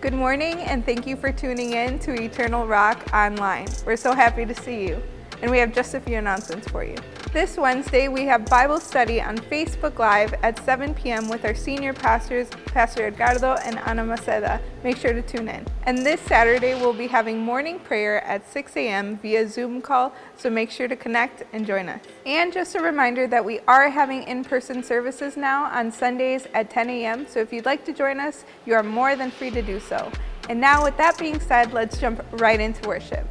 Good morning, and thank you for tuning in to Eternal Rock Online. We're so happy to see you, and we have just a few announcements for you. This Wednesday, we have Bible study on Facebook Live at 7 p.m. with our senior pastors, Pastor Edgardo and Ana Maceda. Make sure to tune in. And this Saturday, we'll be having morning prayer at 6 a.m. via Zoom call, so make sure to connect and join us. And just a reminder that we are having in-person services now on Sundays at 10 a.m., so if you'd like to join us, you are more than free to do so. And now, with that being said, let's jump right into worship.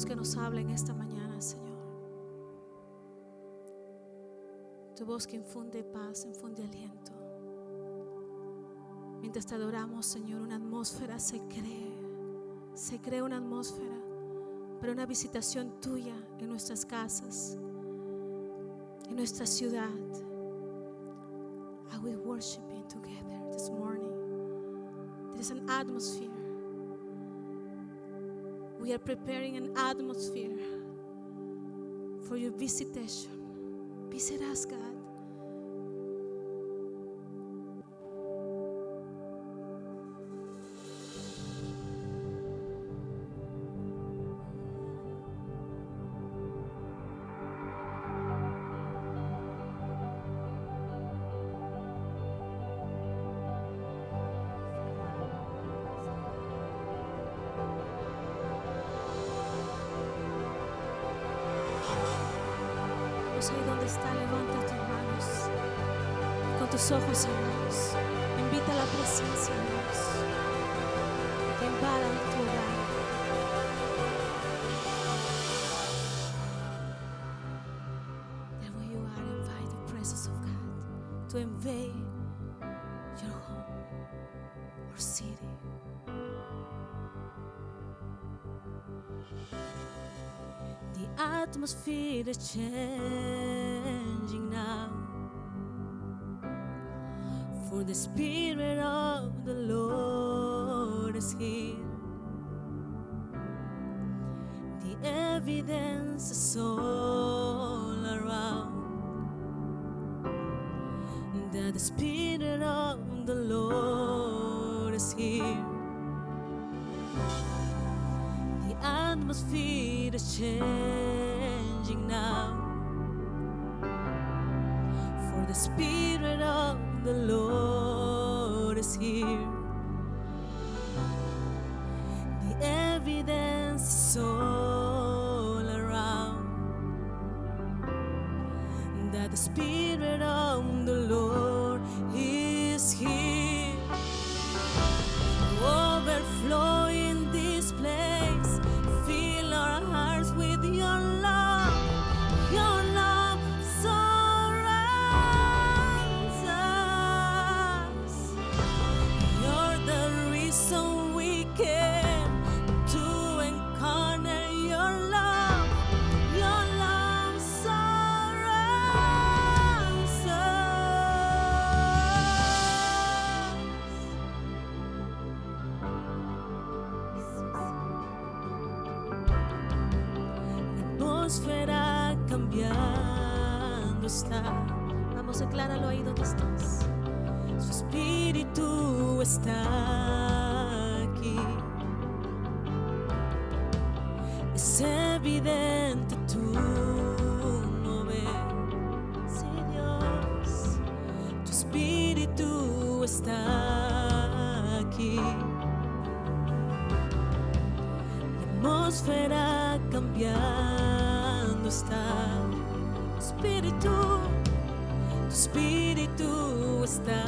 Que nos habla en esta mañana, Señor. Tu voz que infunde paz, infunde aliento. Mientras te adoramos, Señor, una atmósfera se crea una atmósfera para una visitación tuya en nuestras casas, nuestra ciudad. Are we worshiping together this morning? There is an atmosphere. We are preparing an atmosphere for your visitation. Visit us, God. Pues ahí donde está, levanta tus manos con tus ojos cerrados. Invita a la presencia de Dios que invada tu hogar. There where you are, invite the presence of God to invade your home or city. The atmosphere is changing now, for the Spirit of the Lord is here. The evidence is all around that the Spirit of the Lord is here. The atmosphere is changing now, for the Spirit of the Lord is here. The evidence is all around that the Spirit of the Lord is here. Overflow in this place. Fill our hearts with your love. Your love surrounds us. You're the reason we came to incarnate your love. Your love surrounds us. La atmósfera cambiando está. Vamos, decláralo ahí donde estás. Su espíritu está aquí. Es evidente tu mover. Sí, Dios, tu espíritu está aquí. La atmósfera cambiando está. Tu espíritu está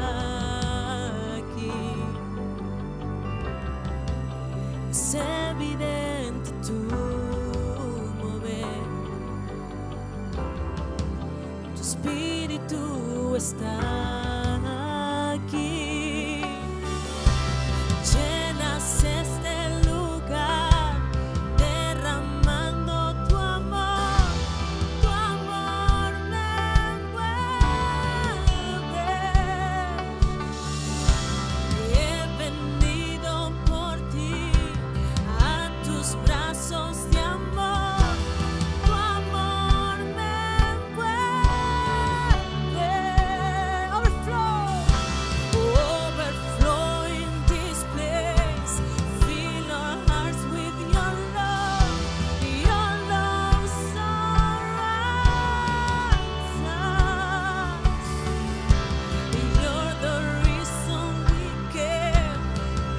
aquí. Es evidente tu mover. Tu espíritu está aquí. Llenas este lugar, derramando tu amor. Tu amor me envuelve. He venido por ti a tus brazos de amor. Tu amor me envuelve. Overflow in this place. Fill our hearts with your love. Your love surrounds us. You're the reason we came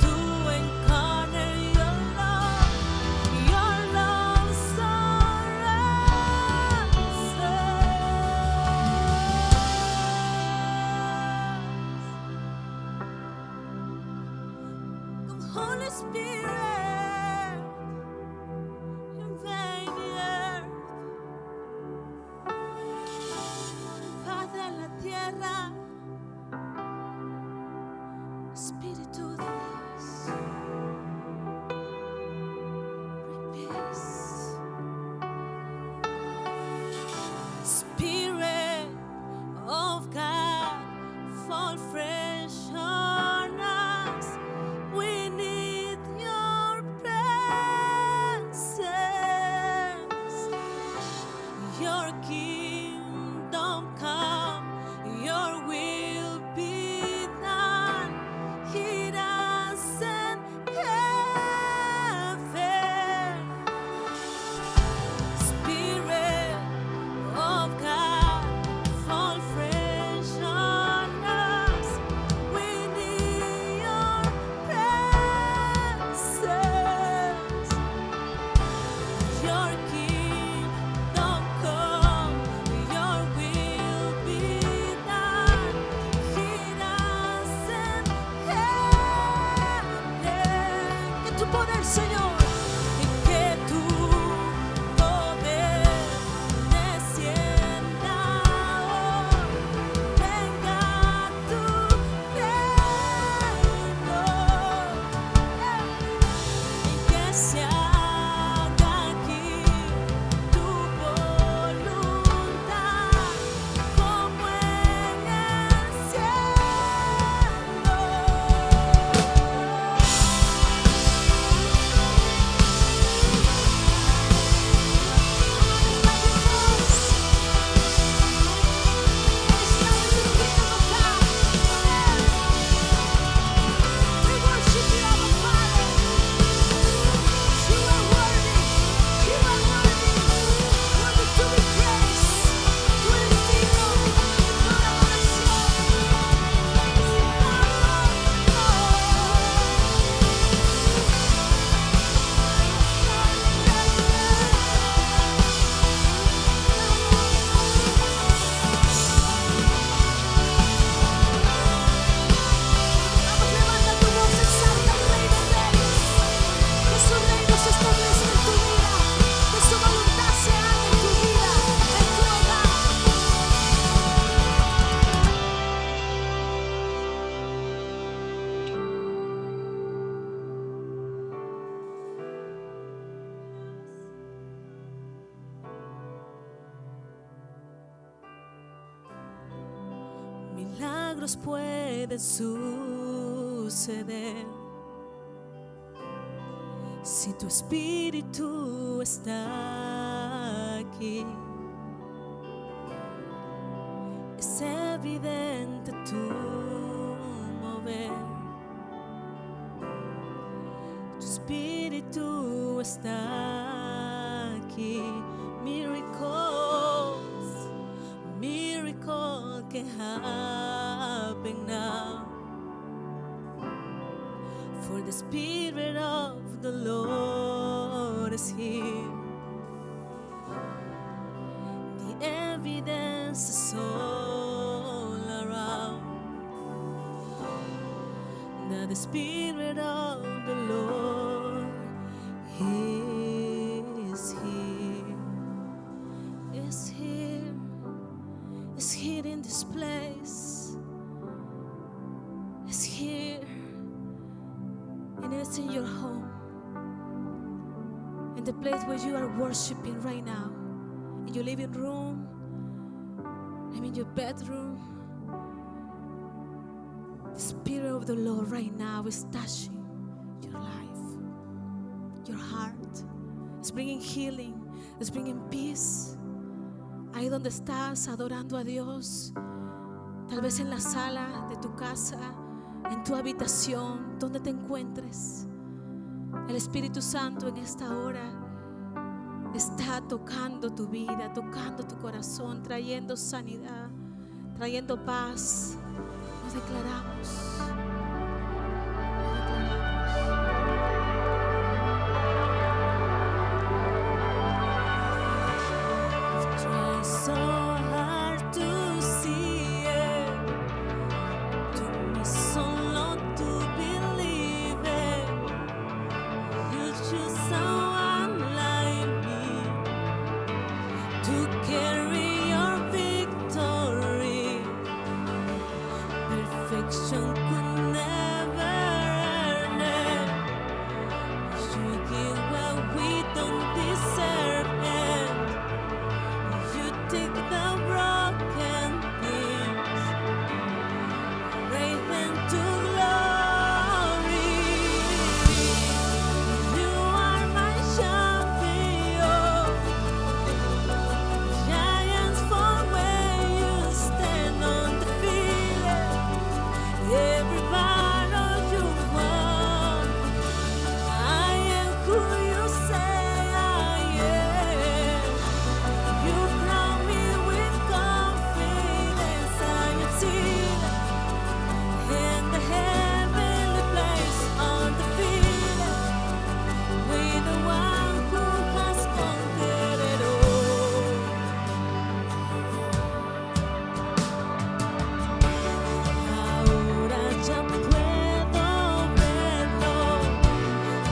to incarnate your love. Your love surrounds us. Come, Holy Spirit, invade the earth. Invade la tierra. Espíritu de Dios, bring peace. Spirit, milagros pueden suceder si tu espíritu está aquí. Es evidente tu mover, tu espíritu está aquí. Miracle can happen now, for the Spirit of the Lord is here. The evidence is all around that the Spirit of the Lord is here. Is here. Is here in this place. Is here. And it's in your home, in the place where you are worshiping right now, in your living room, in your bedroom. The Spirit of the Lord right now is touching your life, your heart. It's bringing healing, it's bringing peace. Ahí donde estás adorando a Dios, tal vez en la sala de tu casa, en tu habitación, donde te encuentres, el Espíritu Santo en esta hora está tocando tu vida, tocando tu corazón, trayendo sanidad, trayendo paz. Nos declaramos. So hard to see it, took me so long to believe it. You choose someone like me to carry your victory. Perfection could never earn it. You give what we don't deserve it. Take the broken things, raise them to glory. You are my champion. Giants fall when you stand on the field. Every battle you won. I am who you say I am. You crown me with confidence. I am seated in the heavenly place on the field with the one who has conquered it all. Ahora ya puedo verlo.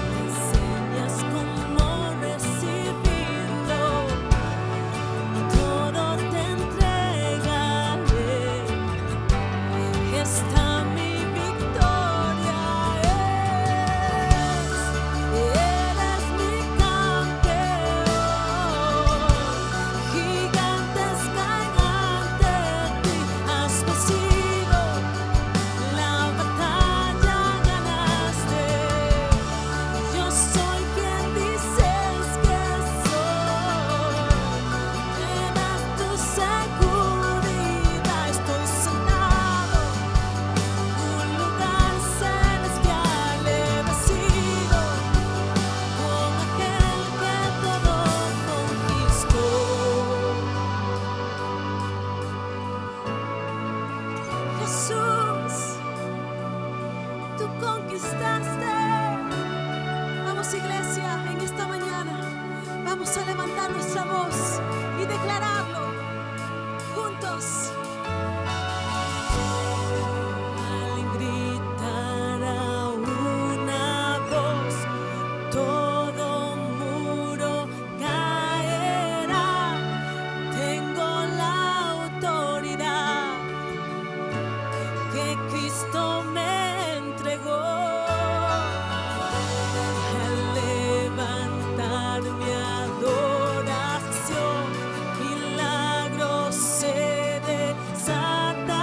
Me enseñas cómo recibirlo. Todo te entregaré. Esta mi victoria eres mi campeón. Gigantes caen ante ti, has vencido, la batalla ganaste. Yo soy quien dices que soy. Me das tu seguridad, estoy sentado, un lugar celestial he vencido, con aquel que todo conquistó. Jesús, tú conquistaste. Vamos, iglesia, en esta mañana vamos a levantar nuestra voz y declararlo juntos. Al gritar a una voz, todo muro caerá. Tengo la autoridad que Cristo me entregó. Al levantar mi adoración, milagros se desatan.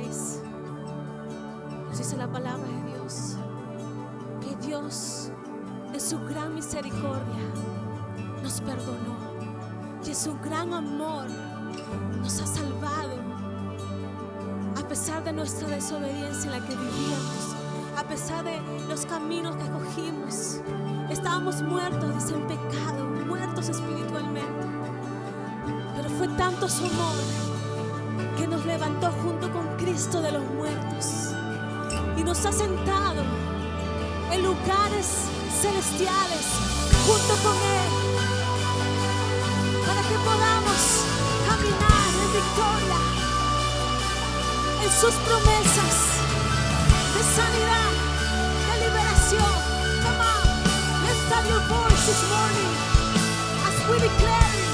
6 nos dice la palabra de Dios que Dios en su gran misericordia nos perdonó y en su gran amor nos ha salvado a pesar de nuestra desobediencia en la que vivíamos, a pesar de los caminos que cogimos. Estábamos muertos, dice, en pecado, muertos espiritualmente, pero fue tanto su amor que nos levantó junto con Cristo de los muertos y nos ha sentado en lugares celestiales junto con Él, para que podamos caminar en victoria en sus promesas de sanidad, de liberación. Come on, lift up your voice this morning as we declare it.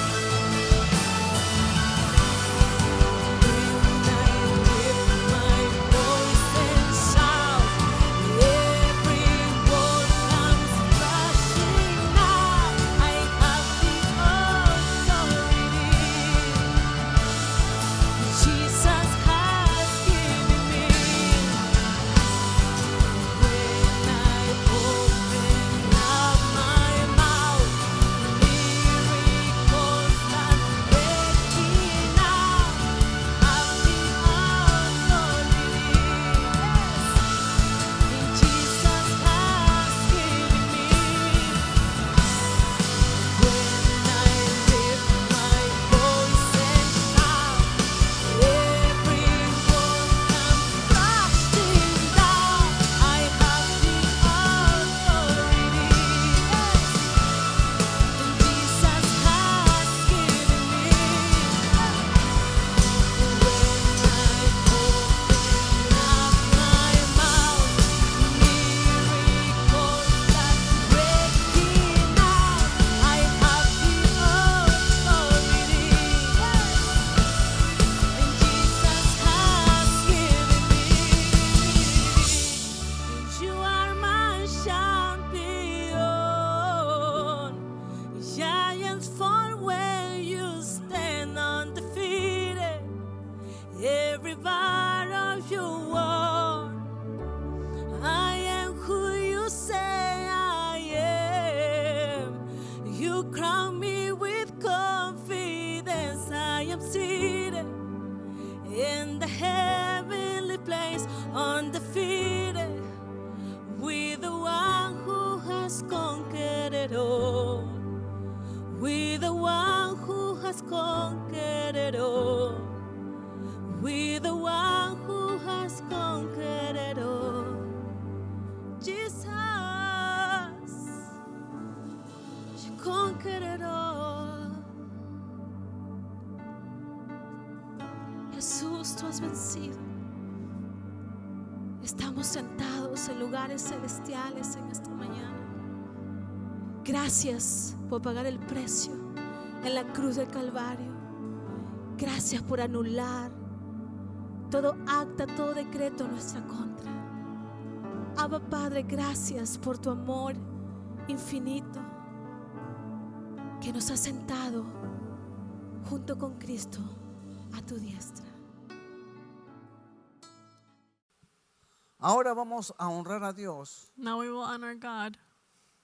Jesús, tú has vencido. Estamos sentados en lugares celestiales en esta mañana. Gracias por pagar el precio en la cruz del Calvario. Gracias por anular todo acta, todo decreto en nuestra contra. Abba Padre, gracias por tu amor infinito que nos ha sentado junto con Cristo a tu diestra. Ahora vamos a honrar a Dios Now we will honor God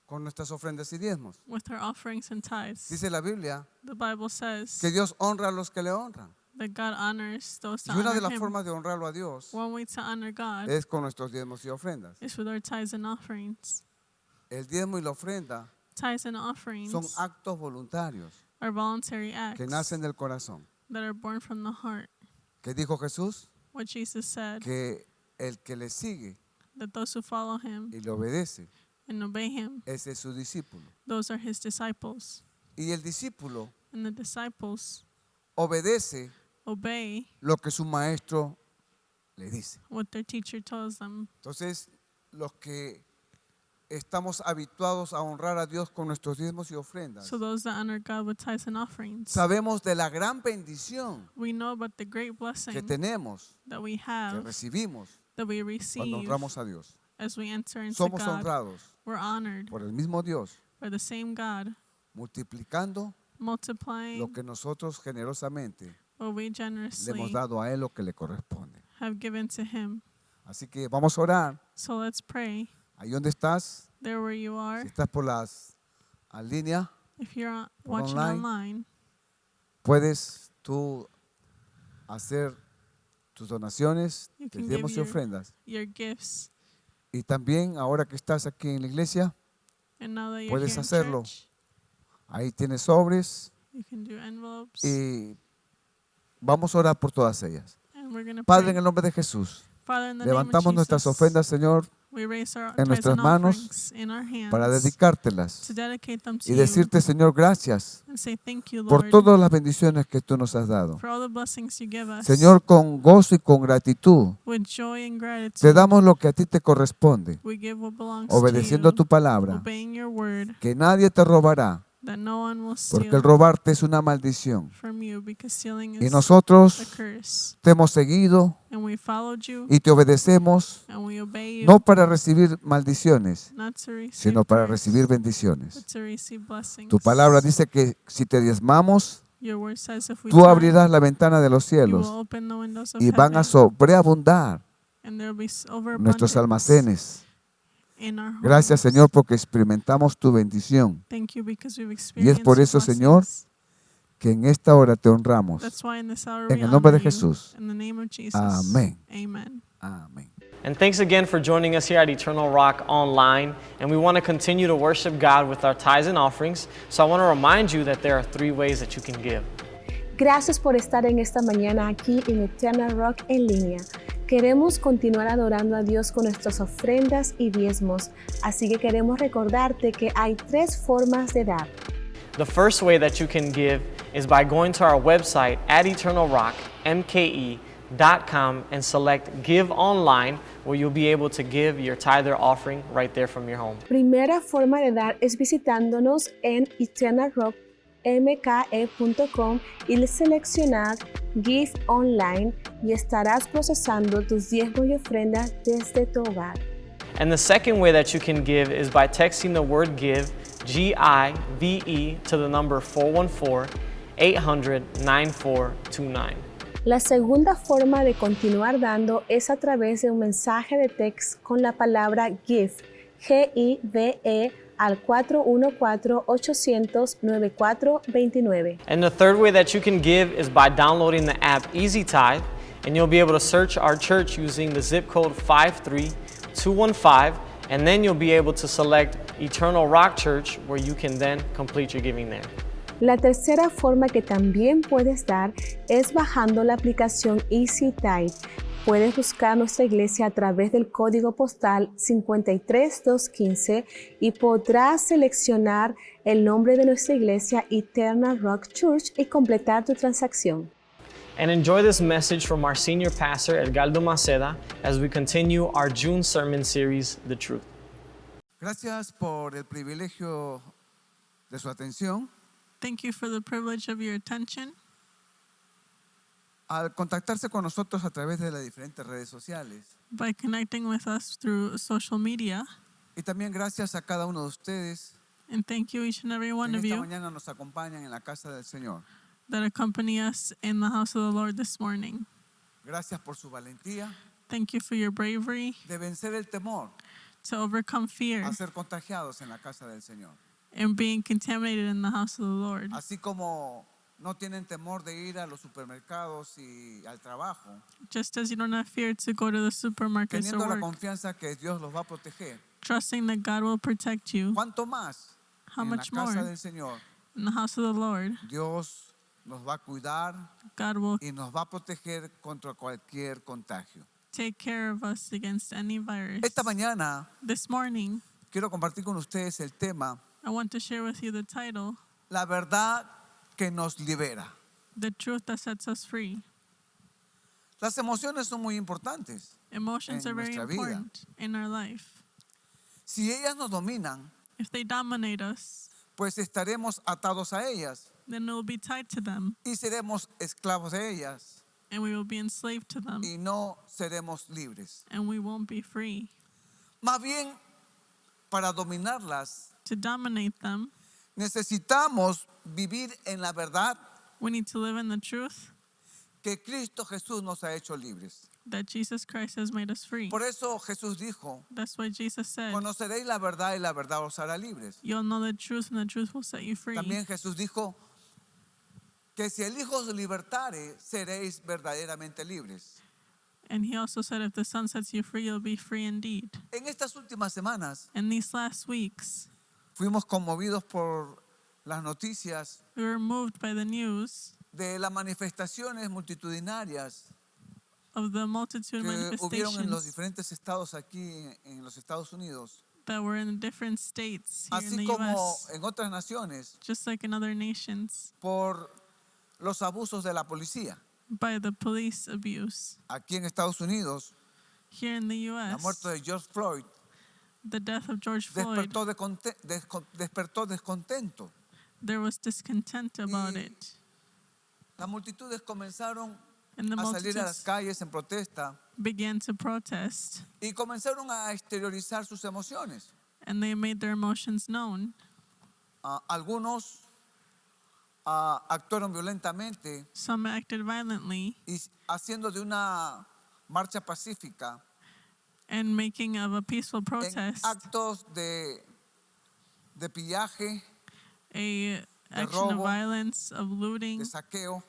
con nuestras ofrendas y diezmos. with our offerings and tithes. Dice la Biblia The Bible says que Dios honra a los que le honran. that God honors those to Y una de honor las Him. formas de honrarlo a Dios One way to honor God es con nuestros diezmos y ofrendas. is with our tithes and offerings. El diezmo y la ofrenda Tithes and offerings son actos voluntarios are voluntary acts que nacen del corazón. that are born from the heart. ¿Qué dijo Jesús? What Jesus said, Que el que le sigue that those who follow Him y le obedece, and obey Him, ese es su discípulo. those are His disciples. Y el discípulo And the disciples obedece obey lo que su maestro le dice. what their teacher tells them. Entonces, los que estamos habituados a honrar a Dios con nuestros diezmos y ofrendas, So those that honor God with tithes and offerings, sabemos de la gran bendición we know about the great que blessing tenemos, that we que have, recibimos that we cuando receive honramos a Dios. as we enter into Somos God. honrados We're honored por el mismo Dios, by the same God, multiplicando multiplying lo que nosotros generosamente what we le hemos generously dado a Él lo que le corresponde. have given to him. Así que vamos a orar. So let's pray. Ahí donde estás, There where you are. si estás por las líneas, If you're Por watching online. online, puedes tú hacer tus donaciones, You can diezmos give y ofrendas. your gifts. Y también ahora que estás aquí en la iglesia, And now that you're Puedes here in hacerlo. church, ahí tienes sobres you can do envelopes. y vamos a orar por todas ellas. And we're going to Padre, pray. en el nombre de Jesús, Father, in the levantamos name of nuestras Jesus, ofrendas, Señor, we raise our en tithes nuestras and manos offerings in our hands para dedicártelas to dedicate them to y you decirte, Señor, gracias and say thank you, por Lord, todas las bendiciones que tú nos has dado. for all the blessings you give us. Señor, con gozo y con gratitud, With joy and te gratitude, damos lo que a ti te corresponde, we give what belongs obedeciendo a to tu you, palabra, obeying your word, que nadie te robará, that no one will porque el steal robarte es una maldición. from you, because stealing Y is nosotros a curse. te hemos seguido And we followed you, y te obedecemos, and we obey you, no para recibir maldiciones, not to receive sino para curse, recibir but bendiciones. to receive blessings. Tu palabra dice que si te diezmamos, Your word says if we tú tithe, abrirás la ventana de los you will cielos open the windows of y van a heaven, sobreabundar and there will be nuestros overabundance almacenes. in our homes. Gracias, Señor, porque experimentamos tu bendición. Thank you because we've Y es experienced por your eso, Señor, blessings. que en esta hora te honramos. That's why in this hour En we el nombre de honor you. Jesús. In the name of Jesus. Amén. Amen. Amén. And thanks again for joining us here at Eternal Rock Online. And we want to continue to worship God with our tithes and offerings. So I want to remind you that there are 3 ways that you can give. Gracias por estar en esta mañana aquí en Eternal Rock en línea. Queremos continuar adorando a Dios con nuestras ofrendas y diezmos, así que queremos recordarte que hay 3 formas de dar. The first way that you can give is by going to our website at eternalrockmke.com and select Give Online, where you'll be able to give your tithe or offering right there from your home. Primera forma de dar es visitándonos en eternalrockmke.com y seleccionar Give Online y estarás procesando tus diezmos y ofrendas desde tu hogar. And the second way that you can give is by texting the word GIVE, G-I-V-E, to the number 414-800-9429. La segunda forma de continuar dando es a través de un mensaje de texto con la palabra GIVE, G-I-V-E, al 414-800-9429. And the third way that you can give is by downloading the app Easy Tithe, and you'll be able to search our church using the zip code 53215, and then you'll be able to select Eternal Rock Church, where you can then complete your giving there. La tercera forma que también puedes dar es bajando la aplicación Easy Tithe. Puedes buscar nuestra iglesia a través del código postal 53215 y podrás seleccionar el nombre de nuestra iglesia Eternal Rock Church y completar tu transacción. And enjoy this message from our senior pastor, Edgardo Maceda, as we continue our June sermon series, The Truth. Gracias por el privilegio de su atención. Thank you for the privilege of your attention. Al contactarse con nosotros a través de las diferentes redes sociales. By connecting with us through social media. Y también gracias a cada uno de ustedes And thank you each and every one que of esta you mañana nos acompañan en la casa del Señor. that accompany us in the house of the Lord this morning. Gracias por su valentía Thank you for your bravery de vencer el temor to overcome fear a ser contagiados en la casa del Señor. and being contaminated in the house of the Lord. Así como no tienen temor de ir a los supermercados y al trabajo, Just as you don't have fear to go to the supermarkets teniendo or la work, confianza que Dios los va a proteger. trusting that God will protect you. ¿Cuánto más How en la much casa more del Señor in the house of the Lord, Dios nos va a cuidar God will y nos va a proteger contra cualquier contagio? take care of us against any virus. Esta mañana This morning, quiero compartir con ustedes el tema, I want to share with you the title, la verdad que nos libera. The Truth That Sets Us Free. Las emociones son muy importantes. Emotions En are very nuestra vida. important in our life. Si ellas nos dominan, If they dominate us, pues estaremos atados a ellas then we'll be tied to them y seremos esclavos de ellas and we will be enslaved to them y no seremos libres. and we won't be free. Más bien, para dominarlas, To dominate them, necesitamos vivir en la verdad we need to live in the truth que Cristo Jesús nos ha hecho libres. that Jesus Christ has made us free. Por eso Jesús dijo, That's why Jesus said, conoceréis la verdad y la verdad os hará libres. you'll know the truth and the truth will set you free. También Jesús dijo que si el Hijo os libertare, seréis verdaderamente libres. And he also said, if the Son sets you free, you'll be free indeed. En estas últimas semanas In these last weeks, fuimos conmovidos por las noticias we were moved by the news de las manifestaciones multitudinarias of the multitude que hubieron en los manifestations diferentes estados aquí en los Estados Unidos, that were in different states here in así the como U.S., en otras naciones, just like in other nations, por los abusos de la policía. by the police abuse. Aquí en Estados Unidos, Here in the la U.S., muerte de George Floyd the death of George Floyd, despertó descontento. there was discontent about Y it. Las multitudes comenzaron And the a salir a las multitudes calles en protesta began to protest, y comenzaron a exteriorizar sus emociones. and they made their emotions known. Algunos actuaron violentamente Some acted violently y haciendo de una marcha pacífica and making of a peaceful en protest actos de pillaje, a action of robo, violence, of looting, de saqueo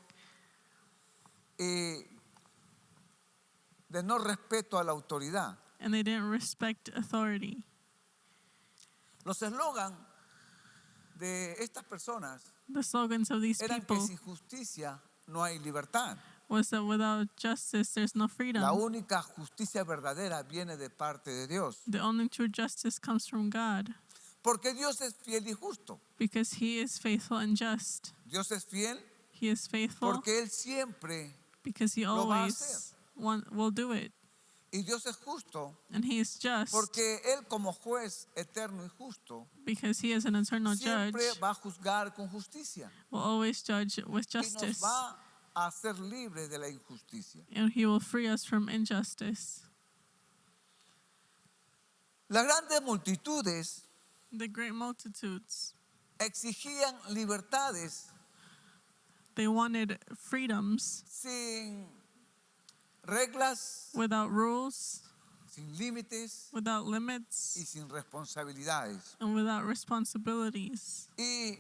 y de no respeto a la autoridad. and they didn't respect authority. Los eslogan de estas personas The slogans of these eran que people sin justicia no hay libertad. was that without justice, there's no freedom. La única justicia verdadera viene de parte de Dios. The only true justice comes from God, Porque Dios es fiel y justo. because He is faithful and just. Dios es fiel He is faithful porque Él siempre, because He lo va a always will do it. y Dios es justo And He is just porque Él como juez eterno y justo because He is an eternal judge, siempre va a juzgar con justicia will always judge with y nos justice. va a hacer libres de la injusticia. And He will free us from injustice. Las grandes multitudes The great multitudes, exigían libertades they wanted freedoms sin reglas, without rules, sin límites without y limits, sin responsabilidades. and without responsibilities. Y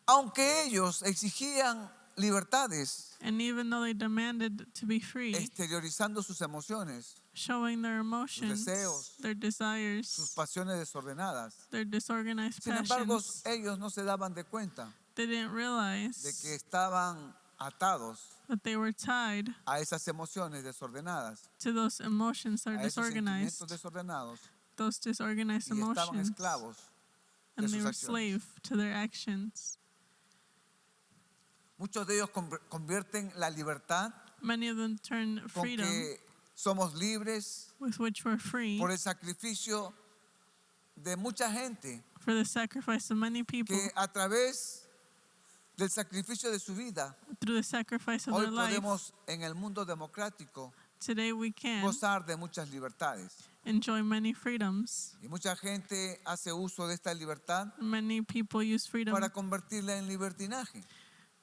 aunque ellos exigían libertades, And even though they demanded to be free, exteriorizando sus emociones, showing their emotions, deseos, their sus desires, pasiones desordenadas, their disorganized sin embargo, passions, ellos no se daban de cuenta they didn't de realize que estaban atados that they were tied a esas emociones desordenadas, to those emotions that a are esos disorganized, sentimientos desordenados, those disorganized y estaban emotions, esclavos de and they sus were acciones. slave to their actions. Muchos de ellos convierten la libertad Many of them turn con freedom, que somos libres with which we're free, por el sacrificio de mucha gente for the sacrifice of many people, que a través del sacrificio de su vida through the sacrifice of hoy their life. podemos en el mundo democrático Today we can gozar de muchas libertades. enjoy many freedoms. Y mucha gente hace uso de esta libertad Many people use freedom para convertirla en libertinaje.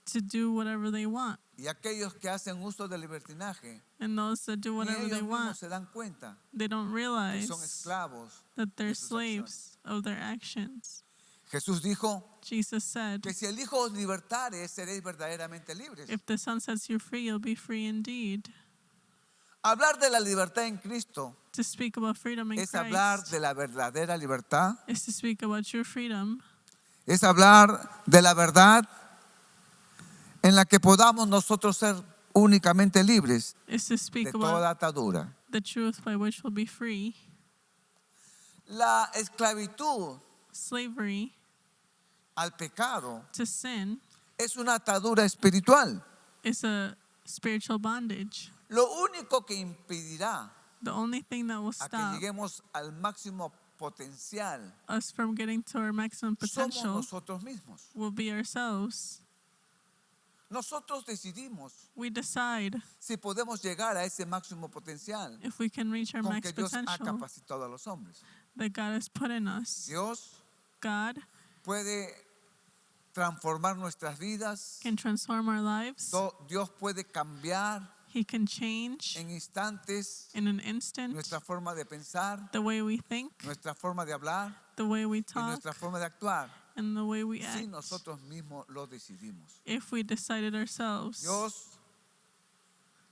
to do whatever they want. Y aquellos que hacen uso del libertinaje, And those that do ni whatever ellos they mismos want, se dan cuenta they don't que realize son esclavos. that they're de sus slaves of their actions. Jesús dijo Jesus said, que si el Hijo os libertare, seréis verdaderamente libres. if the Son sets you free, you'll be free indeed. Hablar de la libertad en Cristo To speak about freedom in es hablar Christ de la verdadera libertad, is to speak about your freedom, es hablar de la verdad en la que podamos nosotros ser únicamente libres is to de speak toda about atadura. the truth by which we'll be free. La esclavitud Slavery al pecado to sin es una atadura espiritual. is a spiritual bondage. Lo único que impedirá The only thing that will a que stop lleguemos al máximo potencial us from getting to our maximum somos potential nosotros mismos. will be ourselves. Nosotros decidimos We decide si podemos llegar a ese máximo potencial if we can reach our con max que Dios ha potential capacitado a los hombres. that God has put in us. Dios God puede transformar nuestras vidas. can transform our lives. Dios puede cambiar He can change en instantes in an instant nuestra forma de pensar, the way we think, nuestra forma de hablar the way we y talk, nuestra forma de actuar and the way we si act nosotros mismos lo decidimos. if we decided ourselves. Dios,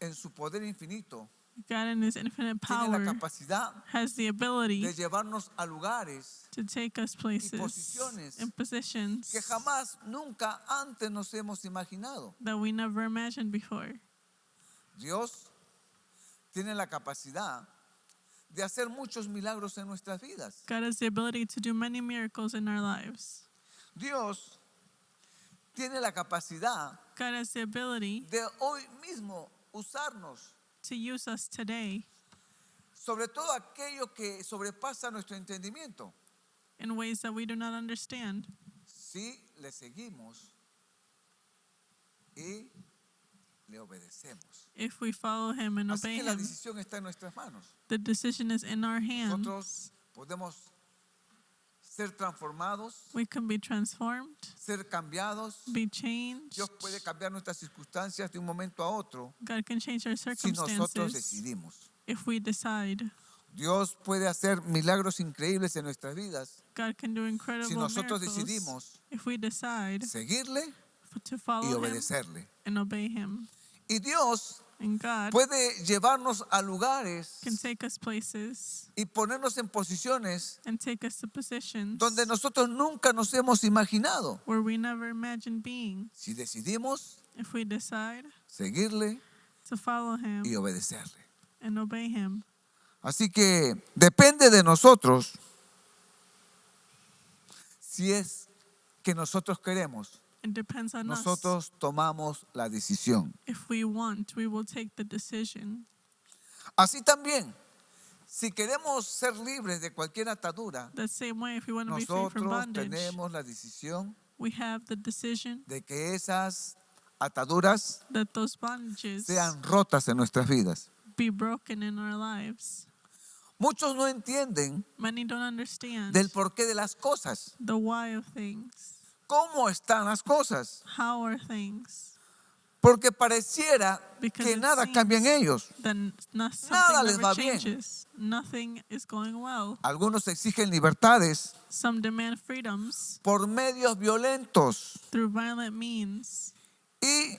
en su poder infinito, God in His infinite tiene la power capacidad has the ability de llevarnos a lugares to take us places posiciones and positions que jamás, nunca antes nos hemos imaginado. that we never imagined before. Dios tiene la capacidad de hacer muchos milagros en nuestras vidas. God has the ability to do many miracles in our lives. Dios tiene la capacidad God has the ability de hoy mismo usarnos, to use us today sobre todo aquello que sobrepasa nuestro entendimiento, in ways that we do not understand si le seguimos y le obedecemos. if we follow Him and Así obey que la Him. decisión está en nuestras manos. The decision is in our hands. Nosotros podemos ser transformados, We can be transformed, ser cambiados. be changed. Dios puede cambiar nuestras circunstancias de un momento a otro God can change our si nosotros circumstances decidimos. if we decide. Dios puede hacer milagros increíbles en nuestras vidas God can do incredible si nosotros miracles decidimos if we decide seguirle to y follow Him obedecerle. and obey Him. Y Dios And God puede llevarnos a lugares can take us places y ponernos en posiciones and take us to positions donde nosotros nunca nos hemos imaginado. where we never imagined being Si decidimos if we decide seguirle to follow Him y obedecerle. and obey Him. Así que depende de nosotros si es que nosotros queremos. It depends on us. Nosotros tomamos la decisión. If we want, we will take the decision. Así también, si queremos ser libres de cualquier atadura, The same way, if we want to be free from nosotros bondage, tenemos la decisión we have the decision de que esas ataduras that those bondages sean rotas en nuestras vidas. be broken in our lives. Muchos no entienden Many don't understand del porqué de las cosas. the why of things. ¿Cómo están las cosas? How are things? Porque pareciera Because que it nada seems cambia en ellos. Then something Nada les never va bien. changes. Nothing is going well. Algunos exigen libertades Some demand freedoms por medios violentos through violent means. y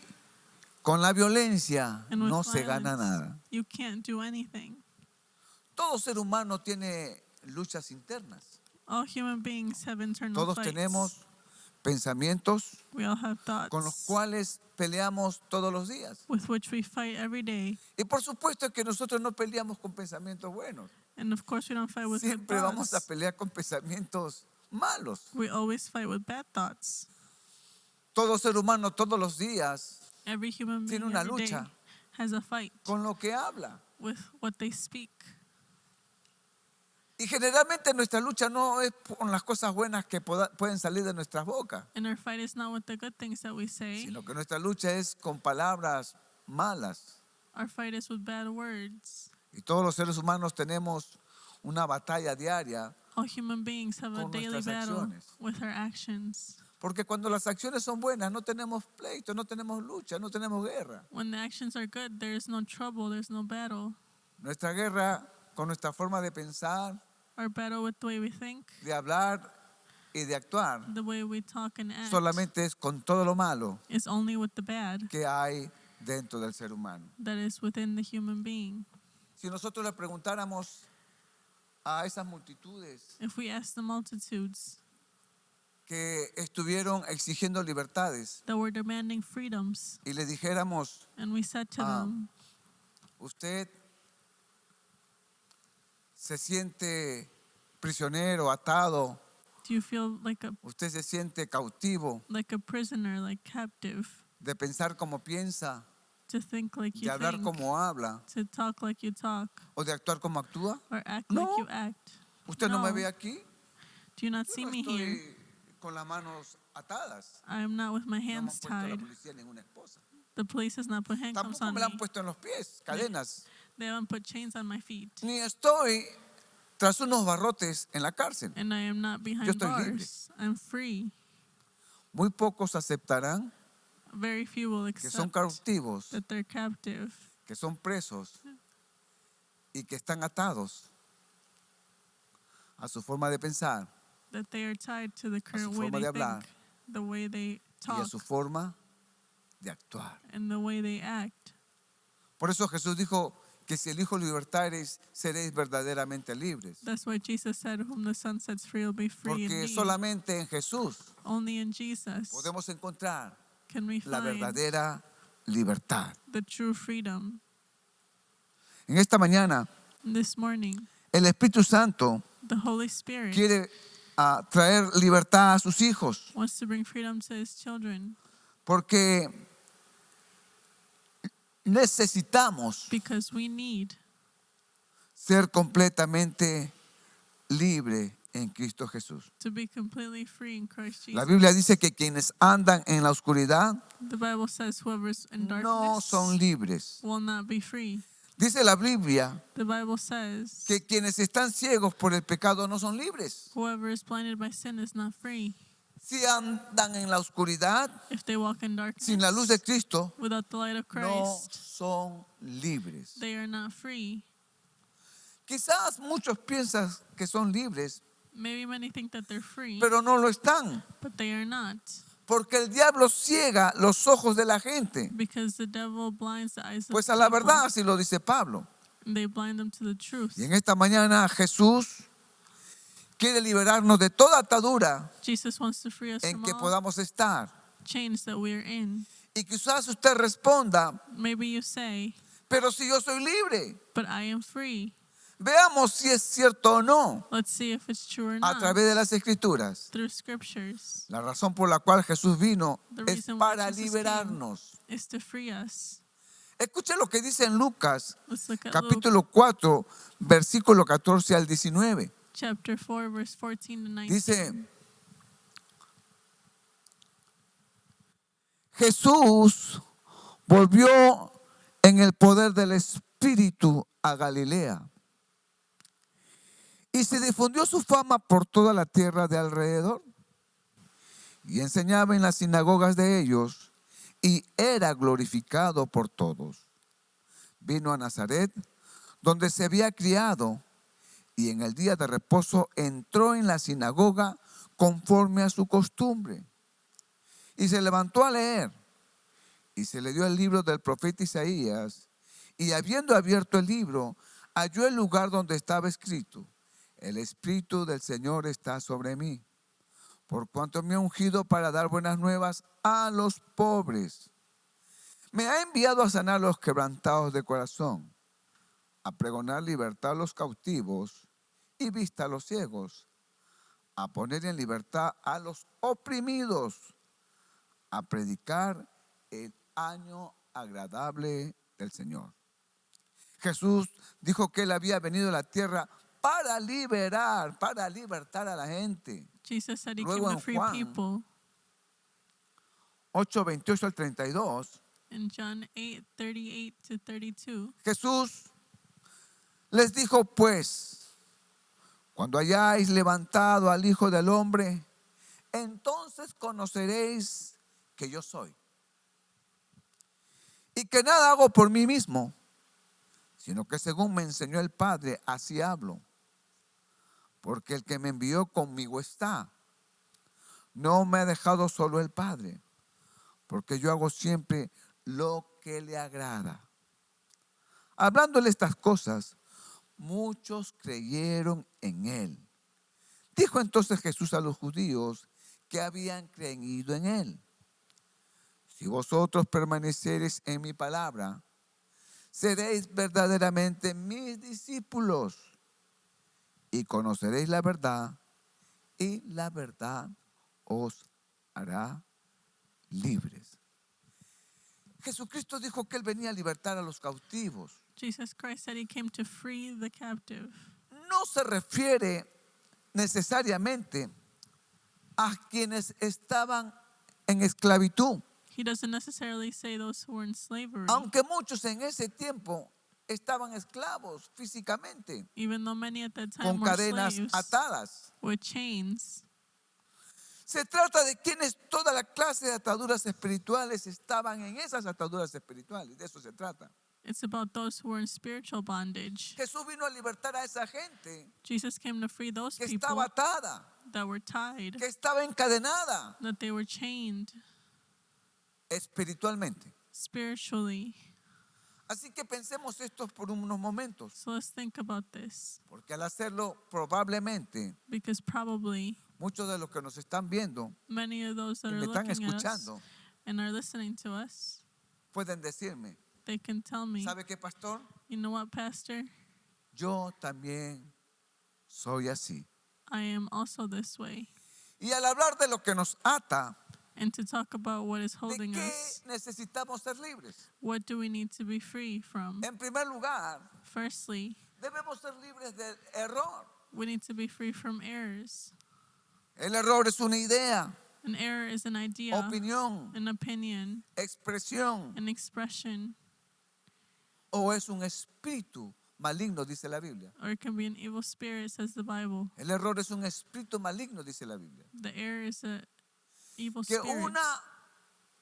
con la violencia And with no se gana violence, nada. you can't do anything. Todo ser humano tiene luchas internas. All human beings have internal Todos fights. tenemos pensamientos We all have thoughts con los cuales peleamos todos los días. with which we fight every day. Y por supuesto que nosotros no peleamos con pensamientos buenos. And of course, we don't fight with good Siempre vamos a thoughts. pelear con pensamientos malos. We always fight with bad thoughts. Todo ser humano todos los días Every human being tiene una every day lucha has a fight con lo que habla. with what they speak. Y generalmente nuestra lucha no es con las cosas buenas que pueden salir de nuestras bocas, And our fight is not with the good things that we say. sino que nuestra lucha es con palabras malas. Our fight is with bad words. Y todos los seres humanos tenemos una batalla diaria, All human beings have a con daily nuestras battle acciones. with our actions. porque cuando las acciones son buenas no tenemos pleito, no tenemos lucha, no tenemos guerra. When the actions are good, there is no trouble, there's no battle. Nuestra guerra con nuestra forma de pensar, Our battle with the way we think, de hablar y de actuar the way we talk and act, solamente es con todo lo malo is only with the bad que hay dentro del ser humano. that is within the human being. Si nosotros le preguntáramos a esas multitudes If we ask the multitudes que estuvieron exigiendo libertades that were demanding freedoms, y le dijéramos, and we said to them, usted se siente prisionero, atado, do you feel like usted se siente cautivo a prisoner, like captive, de pensar como piensa, to think like de you hablar think, como habla to talk like you talk, o de actuar como actúa? or act No. like you act? ¿Usted no me No. ve aquí? Do you not Yo see no me here? estoy con las manos atadas. I am not with my No me han hands puesto la tied. policía ninguna esposa. The police has not put handcuffs Tampoco on me la me. han puesto en los pies, cadenas. They haven't put chains on my feet. Ni estoy tras unos barrotes en la cárcel. And I am not behind estoy libre. bars. I'm free. Muy pocos aceptarán Very few will que son accept cautivos, that they're captive, que son presos y que están atados a su forma de pensar that they are tied to the current way forma they de think, hablar, the way they y a talk, su forma de actuar. and the way they act. Por eso Jesús dijo que si el Hijo libertareis, seréis verdaderamente libres. That's why Jesus said, "Whom the Son sets free will be free Porque indeed." solamente en Jesús Only in Jesus podemos encontrar can we la find verdadera libertad. the true freedom. En esta mañana, This morning, el Espíritu Santo the Holy Spirit quiere traer libertad a sus hijos, wants to bring freedom to His children porque necesitamos because we need ser completamente libre en Cristo Jesús. to be completely free in Christ La Jesus. Biblia dice que quienes andan en la oscuridad The Bible says, "Whoever's in no darkness son libres. will not be free." Dice la Biblia The Bible says, que quienes están ciegos por el pecado no son libres. "Whoever is blinded by sin is not free." Si andan en la oscuridad If they walk in darkness sin la luz de Cristo, without the light of no Christ, son libres. they are not free. Quizás muchos piensan que son libres, Maybe many think that they're free, pero no lo están, but they are not, porque el diablo ciega los ojos de la gente. because the devil blinds the eyes of Pues a la people, verdad, así lo dice Pablo. and they blind them to the truth. Y en esta mañana Jesús quiere liberarnos de toda atadura Jesus wants to free us en from que all podamos estar. chains that we are in. Y quizás usted responda, Maybe you say, pero si yo soy libre, "But I am free." veamos si es cierto o no Let's see if it's true or a not través de las Escrituras. through scriptures. La razón por la cual Jesús vino The es reason why para Jesus liberarnos. Is to free us. Escuche lo que dice en Lucas, Let's look at Luke capítulo 4, versículo 14 al 19. chapter 4, verse 14 to 19. Dice, Jesús volvió en el poder del Espíritu a Galilea y se difundió su fama por toda la tierra de alrededor y enseñaba en las sinagogas de ellos y era glorificado por todos. Vino a Nazaret, donde se había criado, y en el día de reposo entró en la sinagoga conforme a su costumbre. Y se levantó a leer, y se le dio el libro del profeta Isaías, y habiendo abierto el libro, halló el lugar donde estaba escrito: el Espíritu del Señor está sobre mí, por cuanto me ha ungido para dar buenas nuevas a los pobres. Me ha enviado a sanar a los quebrantados de corazón, a pregonar libertad a los cautivos y vista a los ciegos, a poner en libertad a los oprimidos, a predicar el año agradable del Señor. Jesús dijo que Él había venido a la tierra para libertar a la gente. Jesus said he Luego came en to free Juan people. 8, 28 al 32, In John 8, 38 to 32, Jesús les dijo: pues, cuando hayáis levantado al Hijo del Hombre, entonces conoceréis que yo soy, y que nada hago por mí mismo, sino que según me enseñó el Padre, así hablo. Porque el que me envió conmigo está. No me ha dejado solo el Padre, porque yo hago siempre lo que le agrada. Hablándole estas cosas, muchos creyeron en él. Dijo entonces Jesús a los judíos que habían creído en él: si vosotros permanecereis en mi palabra, seréis verdaderamente mis discípulos y conoceréis la verdad, y la verdad os hará libres. Jesucristo dijo que Él venía a libertar a los cautivos. Jesus Christ said he came to free the captive. No se refiere necesariamente a quienes estaban en esclavitud, He doesn't necessarily say those who were in slavery, aunque muchos en ese tiempo estaban esclavos físicamente, even though many at that time con were cadenas slaves atadas. with chains. Se trata de quienes toda la clase de ataduras espirituales estaban en esas ataduras espirituales. De eso se trata. It's about those who were in spiritual bondage. Jesús vino a libertar a esa gente Jesus came to free those que people estaba atada, that were tied, que estaba encadenada that they were chained espiritualmente. spiritually. Así que pensemos esto por unos momentos, So let's think about this, porque al hacerlo probablemente because probably muchos de los que nos están viendo many of those that y are me están looking at us escuchando and are listening to us, pueden decirme, they can tell me, ¿sabe qué, pastor? you know what, Pastor? Yo también soy así. I am also this way. Y al hablar de lo que nos ata, And to talk about what is ¿de holding qué us, necesitamos ser libres? what do we need to be free from? En primer lugar, Firstly, debemos ser libres del error. we need to be free from errors. El error es una idea, An error is an idea, opinión, an opinion, expresión, an expression, o es un espíritu maligno, dice la Biblia. or it can be an evil spirit, says the Bible. El error es un espíritu maligno, dice la Biblia. The error is an evil Que spirit. una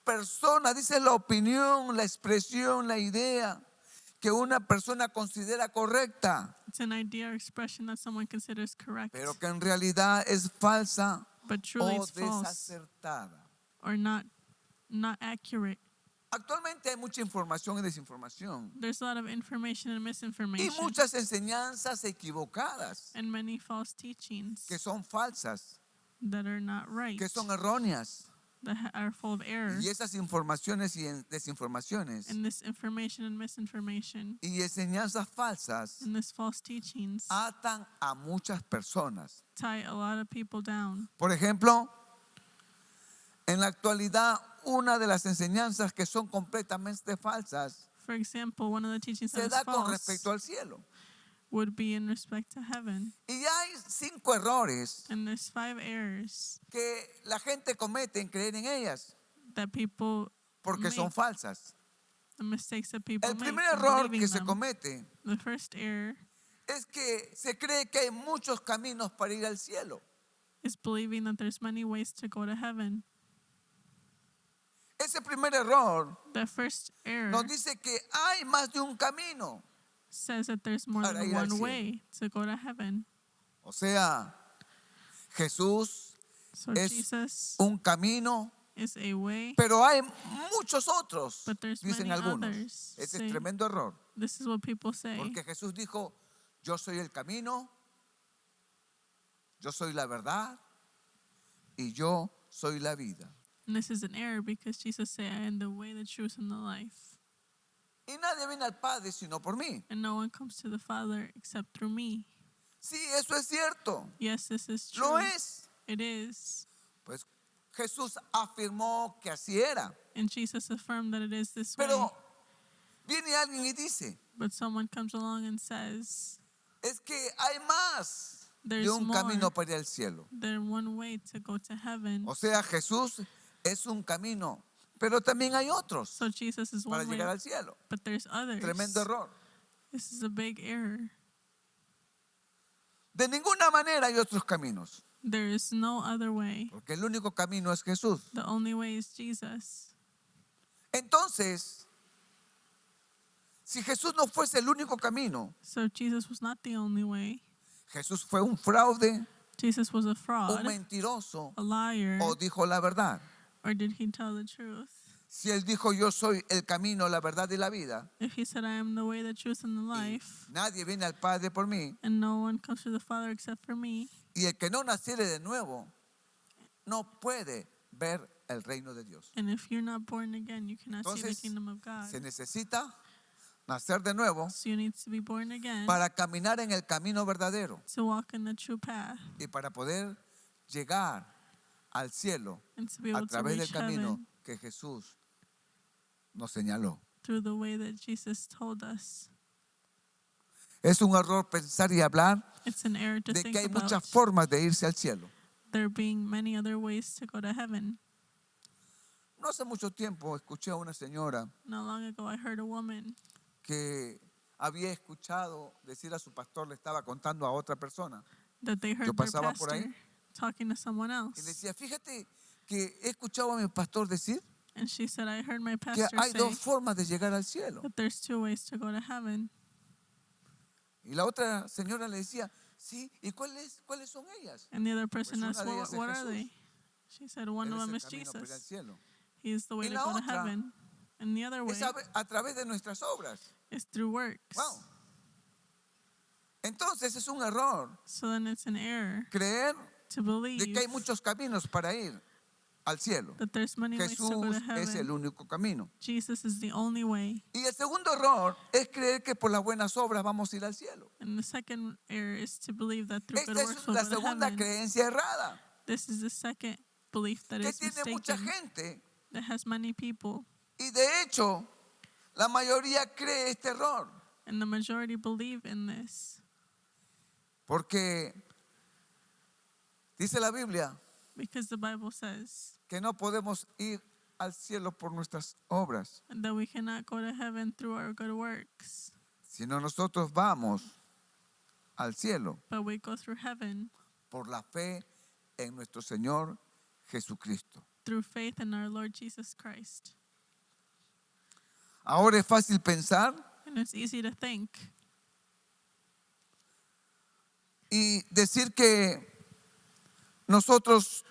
persona, dice la opinión, la expresión, la idea, que una persona considera correcta, It's an idea or expression that someone considers correct, pero que en realidad es falsa but truly o it's false desacertada. or not accurate. Actualmente hay mucha información y desinformación There's a lot of information and y misinformation muchas enseñanzas equivocadas and many false teachings que son falsas, that are not right, que son erróneas. that are full of error. Y esas informaciones y desinformaciones And this information and misinformation y enseñanzas falsas and this false teachings atan a muchas personas. tie a lot of people down. Por ejemplo, en la actualidad, una de las enseñanzas que son completamente falsas For example, one of the teachings that se is da con false respecto al cielo. would be in respect to heaven. Y hay 5 errores And there's 5 errors que la gente comete en creer en ellas that people porque make, son falsas. the mistakes that people El make primer in error believing que se them. comete The first error es que se cree que hay muchos caminos para ir al cielo. is believing that there's many ways to go to heaven. Ese primer error The first error nos dice que hay más de un camino. says that there's more para than ir al one cielo. way to go to heaven. O sea, Jesús So es Jesus un camino, is a way, pero hay muchos otros, but there's dicen many algunos. others. Ese Say- es tremendo error, This is what people say. porque Jesús dijo, yo soy el camino, yo soy la verdad y yo soy la vida. And this is an error because Jesus said, I am the way, the truth, and the life. Y nadie viene al Padre sino por mí. And no one comes to the Father except through me. Sí, eso es cierto, Yes, this is true. lo es. It is. Pues Jesús afirmó que así era, And Jesus affirmed that it is this way. pero viene alguien y dice, But someone comes along and says, es que hay más there's de un more camino para ir al cielo. than one way to go to heaven. O sea, Jesús es un camino, pero también hay otros So Jesus is para one way, llegar al cielo. but there's others. Tremendo error. This is a big error. De ninguna manera hay otros caminos, There is no other way. porque el único camino es Jesús. The only way is Jesus. Entonces, si Jesús no fuese el único camino, So Jesus was not the only way. Jesús fue un fraude, Jesus was a un fraud, mentiroso a liar, o dijo la verdad. or did he tell the truth? Si él dijo yo soy el camino, la verdad y la vida, If he said, I am the way, the truth, and the life, nadie viene al Padre por mí, and no one comes to the Father except for me, y el que no naciere de nuevo no puede ver el reino de Dios. and if you're not born again, you cannot see the Entonces, kingdom of God. se necesita nacer de nuevo So you need to be born again para caminar en el camino verdadero to walk in the true path y para poder llegar al cielo and to be a able to través del reach camino heaven que Jesús nos señaló. through the way that Jesus told us. Es un error pensar y hablar It's an error to de think que hay about muchas formas de irse al cielo. there being many other ways to go to heaven. No hace mucho tiempo escuché a una señora Not long ago, I heard a woman que había escuchado decir a su pastor, le estaba contando a otra persona. that they heard Yo their pasaba por ahí. pastor talking to someone Y le else. decía, fíjate que he escuchado a mi pastor decir And she said, I heard my que pastor hay say dos formas de llegar al cielo. that there's two ways to go to heaven. Y la otra señora le decía, sí, ¿y cuáles son ellas? And the other person Pues asked, una de well, ellas es what are Jesús. they? She said, one Él of es them el is camino para ir al Jesus. cielo. He is the way Y to la go to otra heaven. And the other way Es a través de nuestras obras. is through works. Wow. Entonces es un error So then it's an error creer to de believe que hay muchos caminos para ir al cielo. that there's many ways to go to Jesús es el heaven. único camino. Jesus is the only way. Y el segundo error es creer que por las buenas obras vamos a ir al cielo. And the second error is to believe that through good Esta works es we'll la go to segunda heaven. creencia errada This is the second belief that que is tiene mucha mistaken, gente. that has many people. Y de hecho, la mayoría cree este error. And the majority believe in this. Porque dice la Biblia Because the Bible says que no podemos ir al cielo por nuestras obras, that we cannot go to heaven through our good works, sino nosotros vamos al cielo but we go through heaven por la fe en nuestro Señor Jesucristo. through faith in our Lord Jesus Christ. Ahora es fácil pensar And it's easy to think y decir que nosotros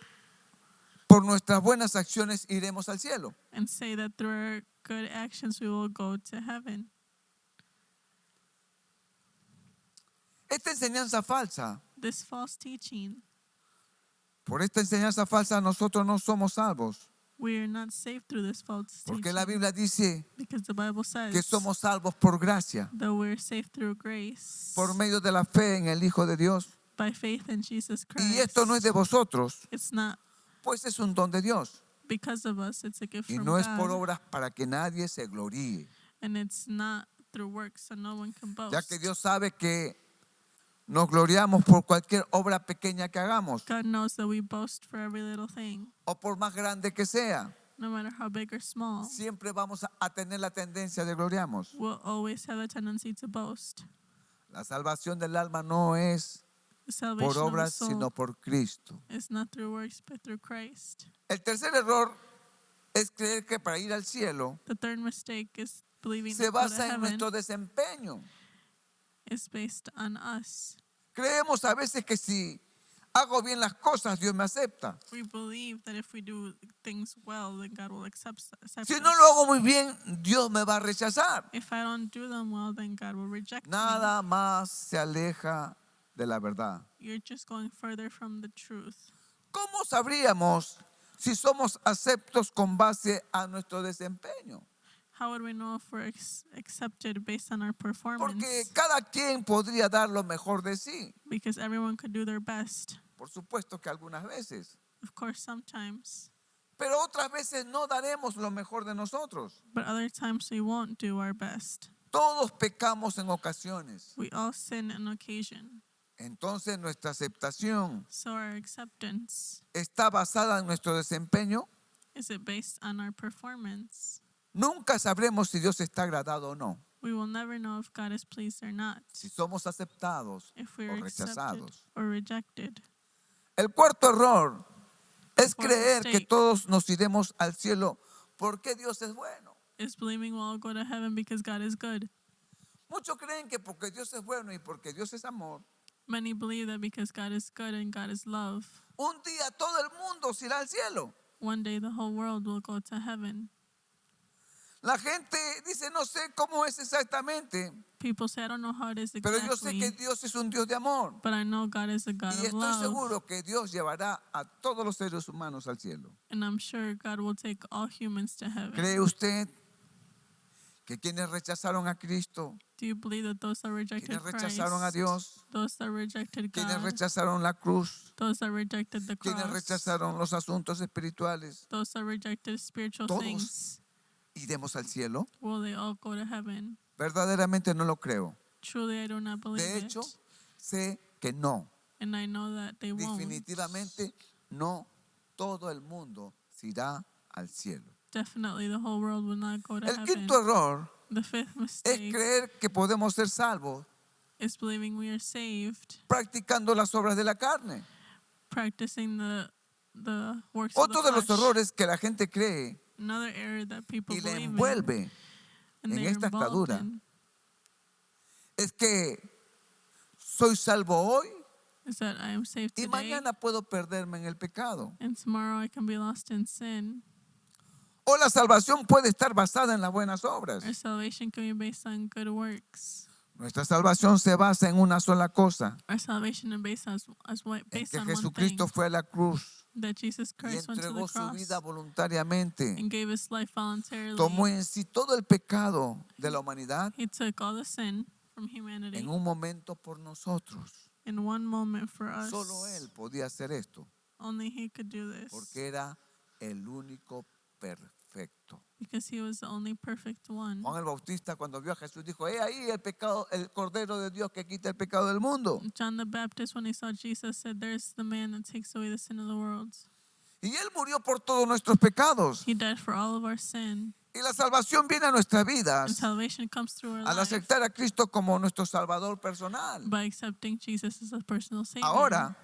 por nuestras buenas acciones iremos al cielo. and say that through our good actions we will go to heaven. Esta enseñanza falsa, This false teaching, por esta enseñanza falsa nosotros no somos salvos, we are not saved through this false porque la teaching. Biblia dice Because the Bible says que somos salvos por gracia, that we're saved through grace por medio de la fe en el Hijo de Dios. by faith in Jesus Christ. Y esto no es de vosotros, It's not pues es un don de Dios. because of us, it's a gift Y from no es God. por obras para que nadie se gloríe, And it's not through works, so no one can boast. ya que Dios sabe que nos gloriamos por cualquier obra pequeña que hagamos, God knows that we boast for every little thing, o por más grande que sea. no matter how big or small. Siempre vamos a tener la tendencia de gloriarnos. We'll always have a tendency to boast. La salvación del alma no es The salvation por of the obras, soul sino por Cristo. is not through works, but through Christ. El tercer error es creer que para ir al cielo The third mistake is believing se that go to basa en heaven nuestro desempeño. is based on us. Creemos a veces que si hago bien las cosas, Dios me acepta. We believe that if we do things well, then God will accept Si us. no lo hago muy bien, Dios me va a rechazar. If I don't do them well, then God will reject me. Nada más se aleja de la verdad. You're just going further from the truth. ¿Cómo sabríamos si somos aceptos con base a nuestro desempeño? How would we know if we're accepted based on our performance? Porque cada quien podría dar lo mejor de sí. Because everyone could do their best. Por supuesto que algunas veces. Of course, sometimes. Pero otras veces no daremos lo mejor de nosotros. But other times we won't do our best. Todos pecamos en ocasiones. We all sin on occasion. Entonces nuestra aceptación So our acceptance, está basada en nuestro desempeño. is it based on our performance? Nunca sabremos si Dios está agradado o no. We will never know if God is pleased or not. Si somos aceptados If o we're accepted rechazados. or rejected. El cuarto error es Fourth creer que mistake. todos nos iremos al cielo porque Dios es bueno. Is believing we'll all go to heaven because God is good. Muchos creen que porque Dios es bueno y porque Dios es amor, Many believe that because God is good and God is love, un día todo el mundo se irá al cielo. one day the whole world will go to heaven. La gente dice, no sé cómo es exactamente, People say, I don't know how it is pero yo sé exactly, que Dios es un Dios de amor. but I know God is a God Y of estoy love. seguro que Dios llevará a todos los seres humanos al cielo. And I'm sure God will take all humans to heaven. ¿Cree usted que quienes rechazaron a Cristo, Do you believe that those that rejected quienes Christ, rechazaron a Dios, those that rejected quienes God, rechazaron la cruz, those that rejected the quienes cross, rechazaron los asuntos espirituales, those that rejected spiritual todos things, iremos al cielo? will they all go to heaven? Verdaderamente no lo creo. Truly, I do not believe De hecho, it. sé que no. And I know that they won't. Definitivamente no todo el mundo se irá al cielo. Definitely, the whole world will not go to El heaven. quinto error The fifth es mistake creer que podemos ser salvos is believing we are saved practicando las obras de la carne. practicing the works of Otro the de los flesh. errores que la gente cree Another error that people y le believe in envuelve and en they're esta involved atadura in es que soy salvo hoy is that I am saved y today mañana puedo perderme en el pecado. and tomorrow I can be lost in sin. O la salvación puede estar basada en las buenas Our obras. salvation can be based on good works. Nuestra salvación se basa en una sola cosa, Our salvation is based en based que on one thing, Jesucristo fue a la cruz that Jesus y Christ went to the entregó su cross vida voluntariamente. and gave his life voluntarily. Tomó en sí todo el pecado de la humanidad He took all the sin from humanity en un momento por nosotros. in one moment for us. Solo Él podía hacer esto Only he could do this porque era el único perfecto. because he was the only perfect one. Juan el Bautista, cuando vio a Jesús, dijo: he ahí el pecado, el Cordero de Dios que quita el pecado del mundo. John the Baptist, when he saw Jesus, said, "There's the man that takes away the sin of the world." Y Él murió por todos nuestros pecados. He died for all of our sin. Y la salvación viene a nuestras And vidas salvation comes through our al life aceptar a Cristo como nuestro Salvador personal. by accepting Jesus as a personal Savior. Ahora,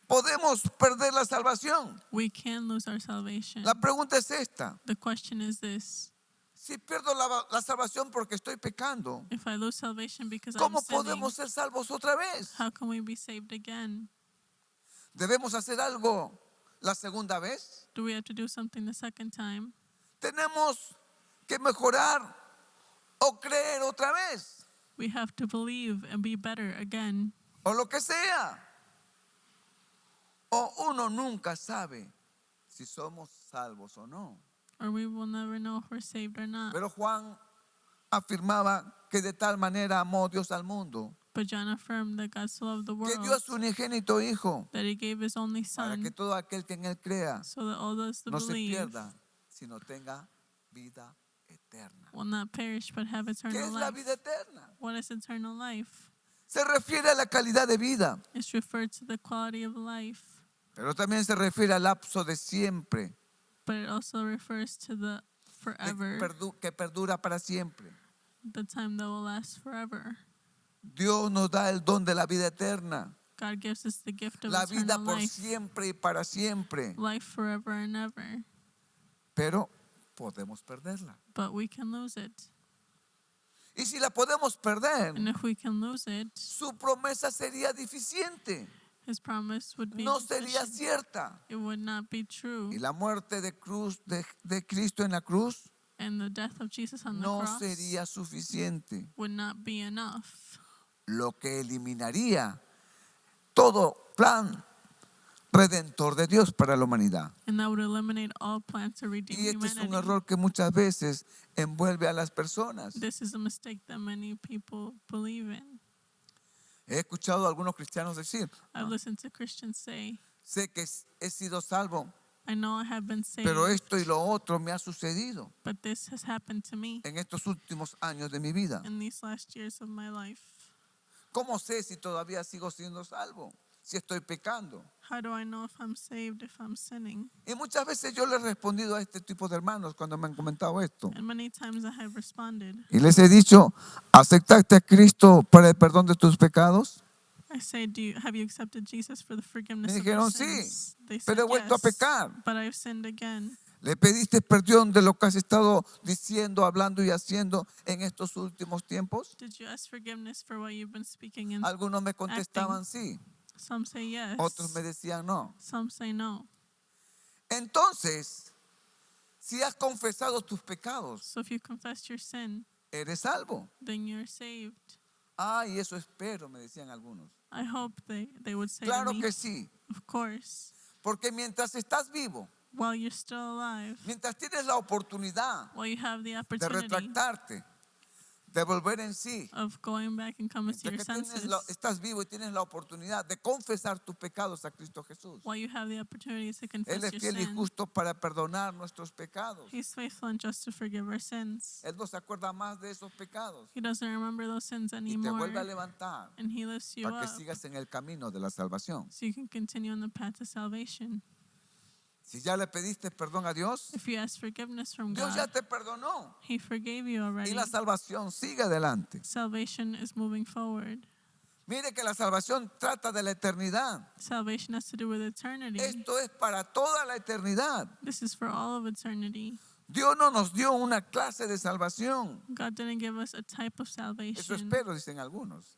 podemos perder la salvación. We can lose our salvation. La pregunta es esta: The question is this: si pierdo la salvación porque estoy pecando, if I lose salvation because I'm ¿cómo sinning, podemos ser salvos otra vez? how can we be saved again? ¿Debemos hacer algo la segunda vez? Do we have to do something the second time? ¿Tenemos que mejorar o creer otra vez? We have to believe and be better again. O lo que sea. O uno nunca sabe si somos salvos o no. Or we will never know if we're saved or not. Pero Juan afirmaba que de tal manera amó Dios al mundo, But John affirmed that God so loved the que dio a world su unigénito Hijo, that he gave his only para que Son todo aquel que en Él crea so that all those that no se believe pierda, sino tenga vida eterna. will not perish but have ¿Qué eternal es la life. vida eterna? What is eternal life? Se refiere a la calidad de vida, It's referred to the quality of life, pero también se refiere al lapso de siempre, but it also refers to the forever, que perdura para siempre. the time that will last forever. Dios nos da el don de la vida eterna, God gives us the gift of la vida eternal por life, siempre y para siempre, life forever and ever, pero podemos perderla. but we can lose it. Y si la podemos perder, And if we can lose it, su promesa sería deficiente, his promise would be no sería deficient. cierta. It would not be true. Y la muerte de Cristo en la cruz And the death of Jesus on the no cross sería suficiente, would not be enough. lo que eliminaría todo plan redentor de Dios para la humanidad. And that would eliminate all plans to redeem Y este es un humanity. error que muchas veces envuelve a las personas. This is a mistake that many people believe in. He escuchado a algunos cristianos decir: I've listened to Christians say, sé que he sido salvo, I know I have been saved, pero esto y lo otro me ha sucedido but this has happened to me en estos últimos años de mi vida. in these last years of my life. ¿Cómo sé si todavía sigo siendo salvo? Si estoy pecando. How do I know if I'm saved, if I'm sinning? Y muchas veces yo le he respondido a este tipo de hermanos cuando me han comentado esto. And many times I have responded. Y les he dicho: ¿aceptaste a Cristo para el perdón de tus pecados? I say, have you accepted Jesus for the forgiveness Me of your dijeron: sins? sí, They said, pero he vuelto a yes, pecar. but I've sinned again. ¿Le pediste perdón de lo que has estado diciendo, hablando y haciendo en estos últimos tiempos? Did you ask forgiveness for what you've been speaking and Algunos me contestaban sí, some say yes, otros me decían no. some say no. Entonces, si has confesado tus pecados, So if you confess your sin, eres salvo. then you're saved. Ay, eso espero, me decían algunos. I hope they would say Claro to me, que sí, of course, porque mientras estás vivo, while you're still alive, mientras tienes la oportunidad while you have the de opportunity retractarte, de volver en sí, of going back and coming to your mientras que senses, estás vivo y tienes la oportunidad de confesar tus pecados a Cristo Jesús. while you have the opportunity to Él confess es your fiel y sin, justo para perdonar nuestros pecados. He's faithful and just to forgive our sins. Él no se acuerda más de esos pecados He doesn't remember those sins y te anymore, vuelve a levantar and He lifts you para que up sigas en el camino de la salvación. so you can continue on the path to salvation. Si ya le pediste perdón a Dios, If you ask forgiveness from Dios ya God, te perdonó He forgave you y already. la salvación sigue adelante. Salvation is moving forward. Mire que la salvación trata de la eternidad. Salvation has to do with eternity. Esto es para toda la eternidad. This is for all of eternity. Dios no nos dio una clase de salvación. God didn't give us a type of Eso salvation. espero, dicen algunos.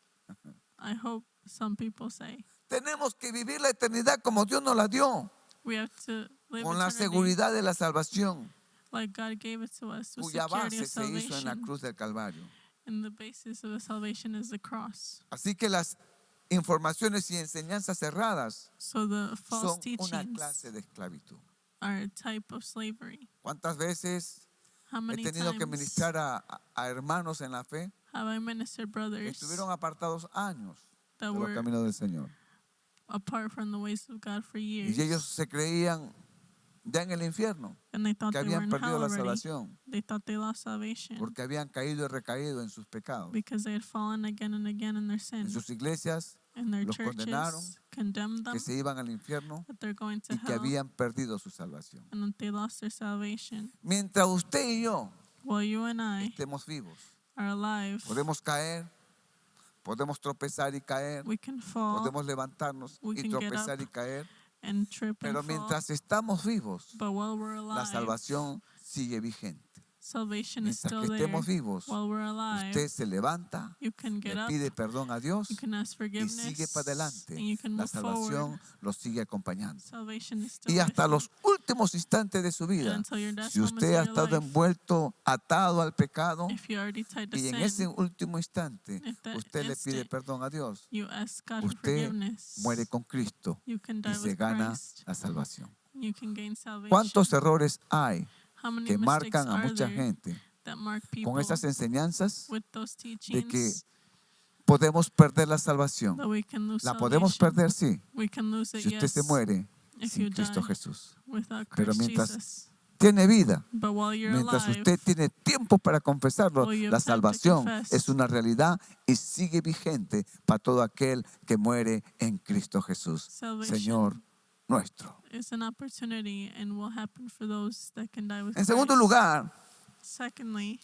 I hope some people say. Tenemos que vivir la eternidad como Dios nos la dio, We have to live con la eternity seguridad de la salvación, like God gave it to us with cuya security base of se hizo en la salvation. cruz del Calvario. And the basis of the salvation is the cross. Así que las informaciones y enseñanzas cerradas So the false son una teachings clase de esclavitud. are a type of slavery. ¿Cuántas veces How he many tenido que times ministrar a hermanos en la fe have I ministered que brothers estuvieron apartados años that de los were caminos del Señor? apart from the ways of God for years, Y ellos se creían ya en el infierno, and they thought que they were habían in perdido hell la already? salvación, They thought they lost salvation porque habían caído y recaído en sus pecados. because they had fallen again and again in their En sin. sus iglesias, And their los condenaron, churches condemned them que se iban al infierno that they're going to y que hell habían perdido su salvación. and that they lost their salvation. Mientras usted y yo While you and I estemos vivos, are alive, podemos caer, podemos tropezar y caer, we can fall podemos levantarnos we y can get tropezar up y caer, and trip pero and fall. mientras estamos vivos, But while we're la alive, salvación sigue vigente. salvation is Mientras still que there. estemos vivos, While we're alive, usted se levanta, you can get le up, pide perdón a Dios you can ask y forgiveness, sigue para adelante. and you can La move forward. salvación lo sigue acompañando. Salvation is still Y hasta with you. los últimos instantes de su And vida, until your death si moments usted ha of your estado life, envuelto, atado al pecado, if you're already tied to y en sin, ese último instante if that usted le pide instant perdón a Dios, you ask God for usted forgiveness, muere con Cristo you can y die se with gana Christ, la salvación. you can gain salvation. ¿Cuántos errores hay How many que mistakes marcan a are mucha there gente that mark people con esas enseñanzas with those de teachings que podemos perder la salvación? that we can lose La podemos salvation? perder, sí, We can lose it, si usted se yes, muere if sin you Cristo die Jesús. without Pero Christ mientras Jesus. Tiene vida. But while you're Mientras alive, usted tiene tiempo para confesarlo, while you la have time to salvación confess, es una realidad y sigue vigente para todo aquel que muere en Cristo Jesús, salvation Señor nuestro. is an opportunity and will happen for those that can die with En segundo Christ. lugar, Secondly,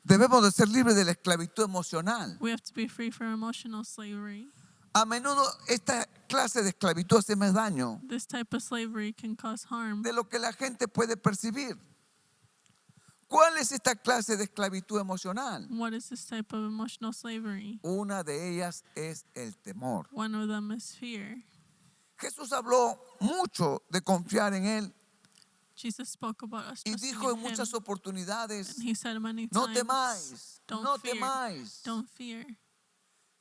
debemos de ser libres de la esclavitud emocional. we have to be free from emotional slavery. A menudo esta clase de esclavitud hace más daño This type of slavery can cause harm de lo que la gente puede percibir. ¿Cuál es esta clase de esclavitud emocional? What is this type of emotional slavery? Una de ellas es el temor. One of them is fear. Jesús habló mucho de confiar en Él Jesus spoke about us y trusting dijo en in Him. muchas oportunidades, And He said many no times, temáis, don't no fear, temáis. don't fear.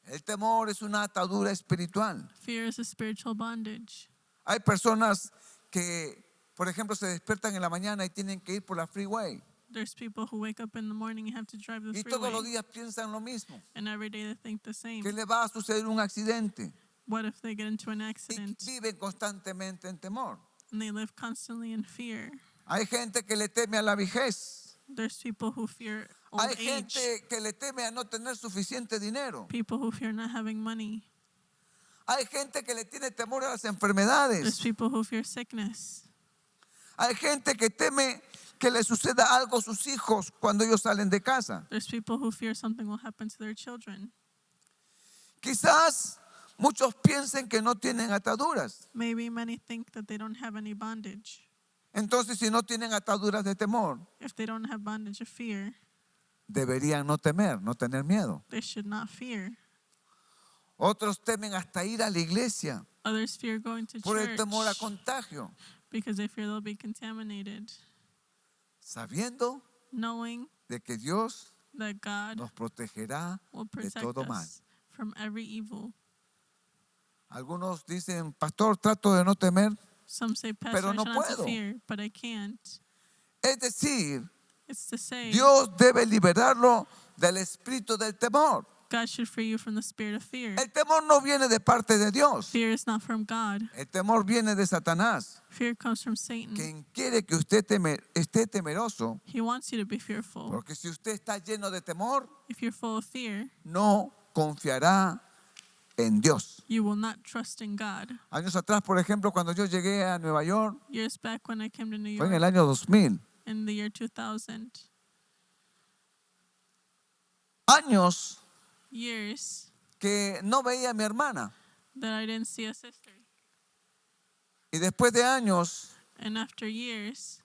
El temor es una atadura espiritual. Fear is a spiritual bondage. Hay personas que, por ejemplo, se despiertan en la mañana y tienen que ir por la freeway. There's people who wake up in the morning and have to drive the Y todos los freeway, días piensan lo mismo, and every day they think the same. que le va a suceder un accidente. What if they get into an Y accident viven constantemente en temor. and they live constantly in fear? Hay gente que le teme a la vejez. There's people who fear old Hay age, gente que le teme a no tener suficiente dinero. people who fear not having money. Hay gente que le tiene temor a las There's enfermedades. people who fear sickness. Hay gente que teme que le suceda algo a sus hijos cuando ellos salen de casa. There's people who fear something will happen to their children. Quizás muchos piensen que no tienen ataduras. Maybe many think that they don't have any bondage. Entonces, si no tienen ataduras de temor, If they don't have bondage of fear, deberían no temer, no tener miedo. they should not fear. Otros temen hasta ir a la iglesia Others fear going to por el church temor a contagio, because they fear they'll be contaminated, sabiendo knowing de que Dios that God nos protegerá will de protect todo mal. us from every evil. Algunos dicen, pastor, trato de no temer. Some say, Pastor, Pero I no try not to puedo. fear, but I can't. Es decir, It's to say, Dios debe liberarlo del espíritu del temor. God should free you from the spirit of fear. El temor no viene de parte de Dios. Fear is not from God. El temor viene de Satanás, Fear comes from Satan. quien quiere que usted esté temeroso, He wants you to be fearful. porque si usted está lleno de temor, If you're full of fear, no confiará en Dios. you will not trust in God. Años atrás, por ejemplo, cuando yo llegué a Nueva York, Years back when I came to New fue en York el año 2000. in the year 2000, Años years que que no veía a mi hermana. that I didn't see a sister. Y después de años And after years,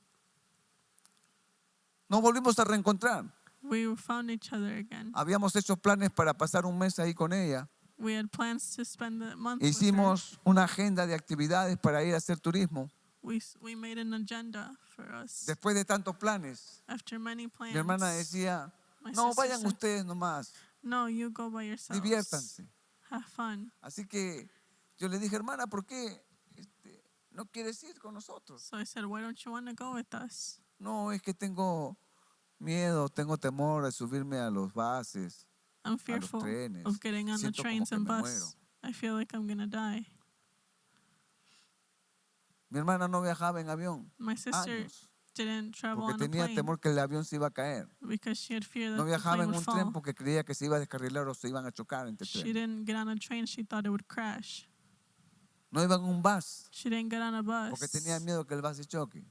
nos volvimos a reencontrar. we found each other again. Habíamos hecho planes para pasar un mes ahí con ella. We had plans to spend the month with her. Hicimos una agenda de actividades para ir a hacer turismo. We made an agenda for us. Después de tantos planes, After many plans, mi hermana decía, my no, sister vayan said, ustedes nomás, no, you go by yourselves. diviértanse. Have fun. Así que yo le dije, hermana, ¿por qué no quieres ir con nosotros? So I said, why don't you want to go with us? No, es que tengo miedo, tengo temor de subirme a los buses. I'm fearful trenes. of getting on the Siento como trains que and me bus. I feel like I'm going to die. Mi hermana no viajaba en avión My sister años, didn't travel porque on a tenía plane temor que el avión se iba a caer. because she had fear that No the viajaba plane en would un fall. tren porque creía que se iba a descarrilar o se iban a chocar entre She trenes. didn't get on a train. She thought it would crash. No iba en un bus She didn't get on a bus porque tenía miedo que el bus se choque.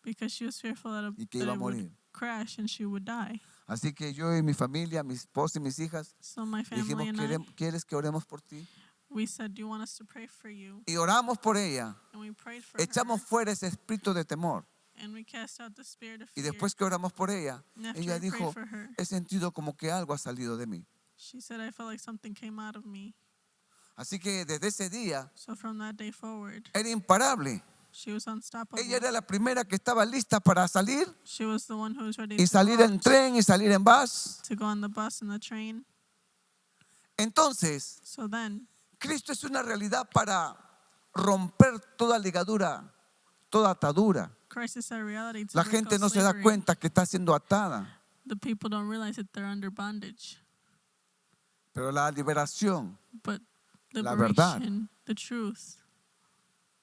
because she was fearful Y que that iba a it would morir. crash and she would die. Así que yo y mi familia, mi esposa y mis hijas, So my family dijimos, and I, ¿quieres que oremos por ti? we said, do you want us to pray for you? Y oramos por ella. And we prayed for Echamos her. fuera ese espíritu de temor. And we cast out the spirit of Y fear. después que oramos por ella, And after ella we prayed dijo, for her, he sentido como que algo ha salido de mí. she said, I felt like something came out of me. Así que desde ese día So from that day forward, era imparable. she was unstoppable. Ella era la primera que estaba lista para salir She was the one who was ready y to salir go en out, tren y salir en bus. to go on the bus and the train. Entonces, So then, Cristo es una realidad para romper toda ligadura, toda atadura. Christ is a reality to La break gente out no se da slavery. cuenta que está siendo atada, The people don't realize that they're under bondage. pero la liberación, But La verdad. liberation, the truth,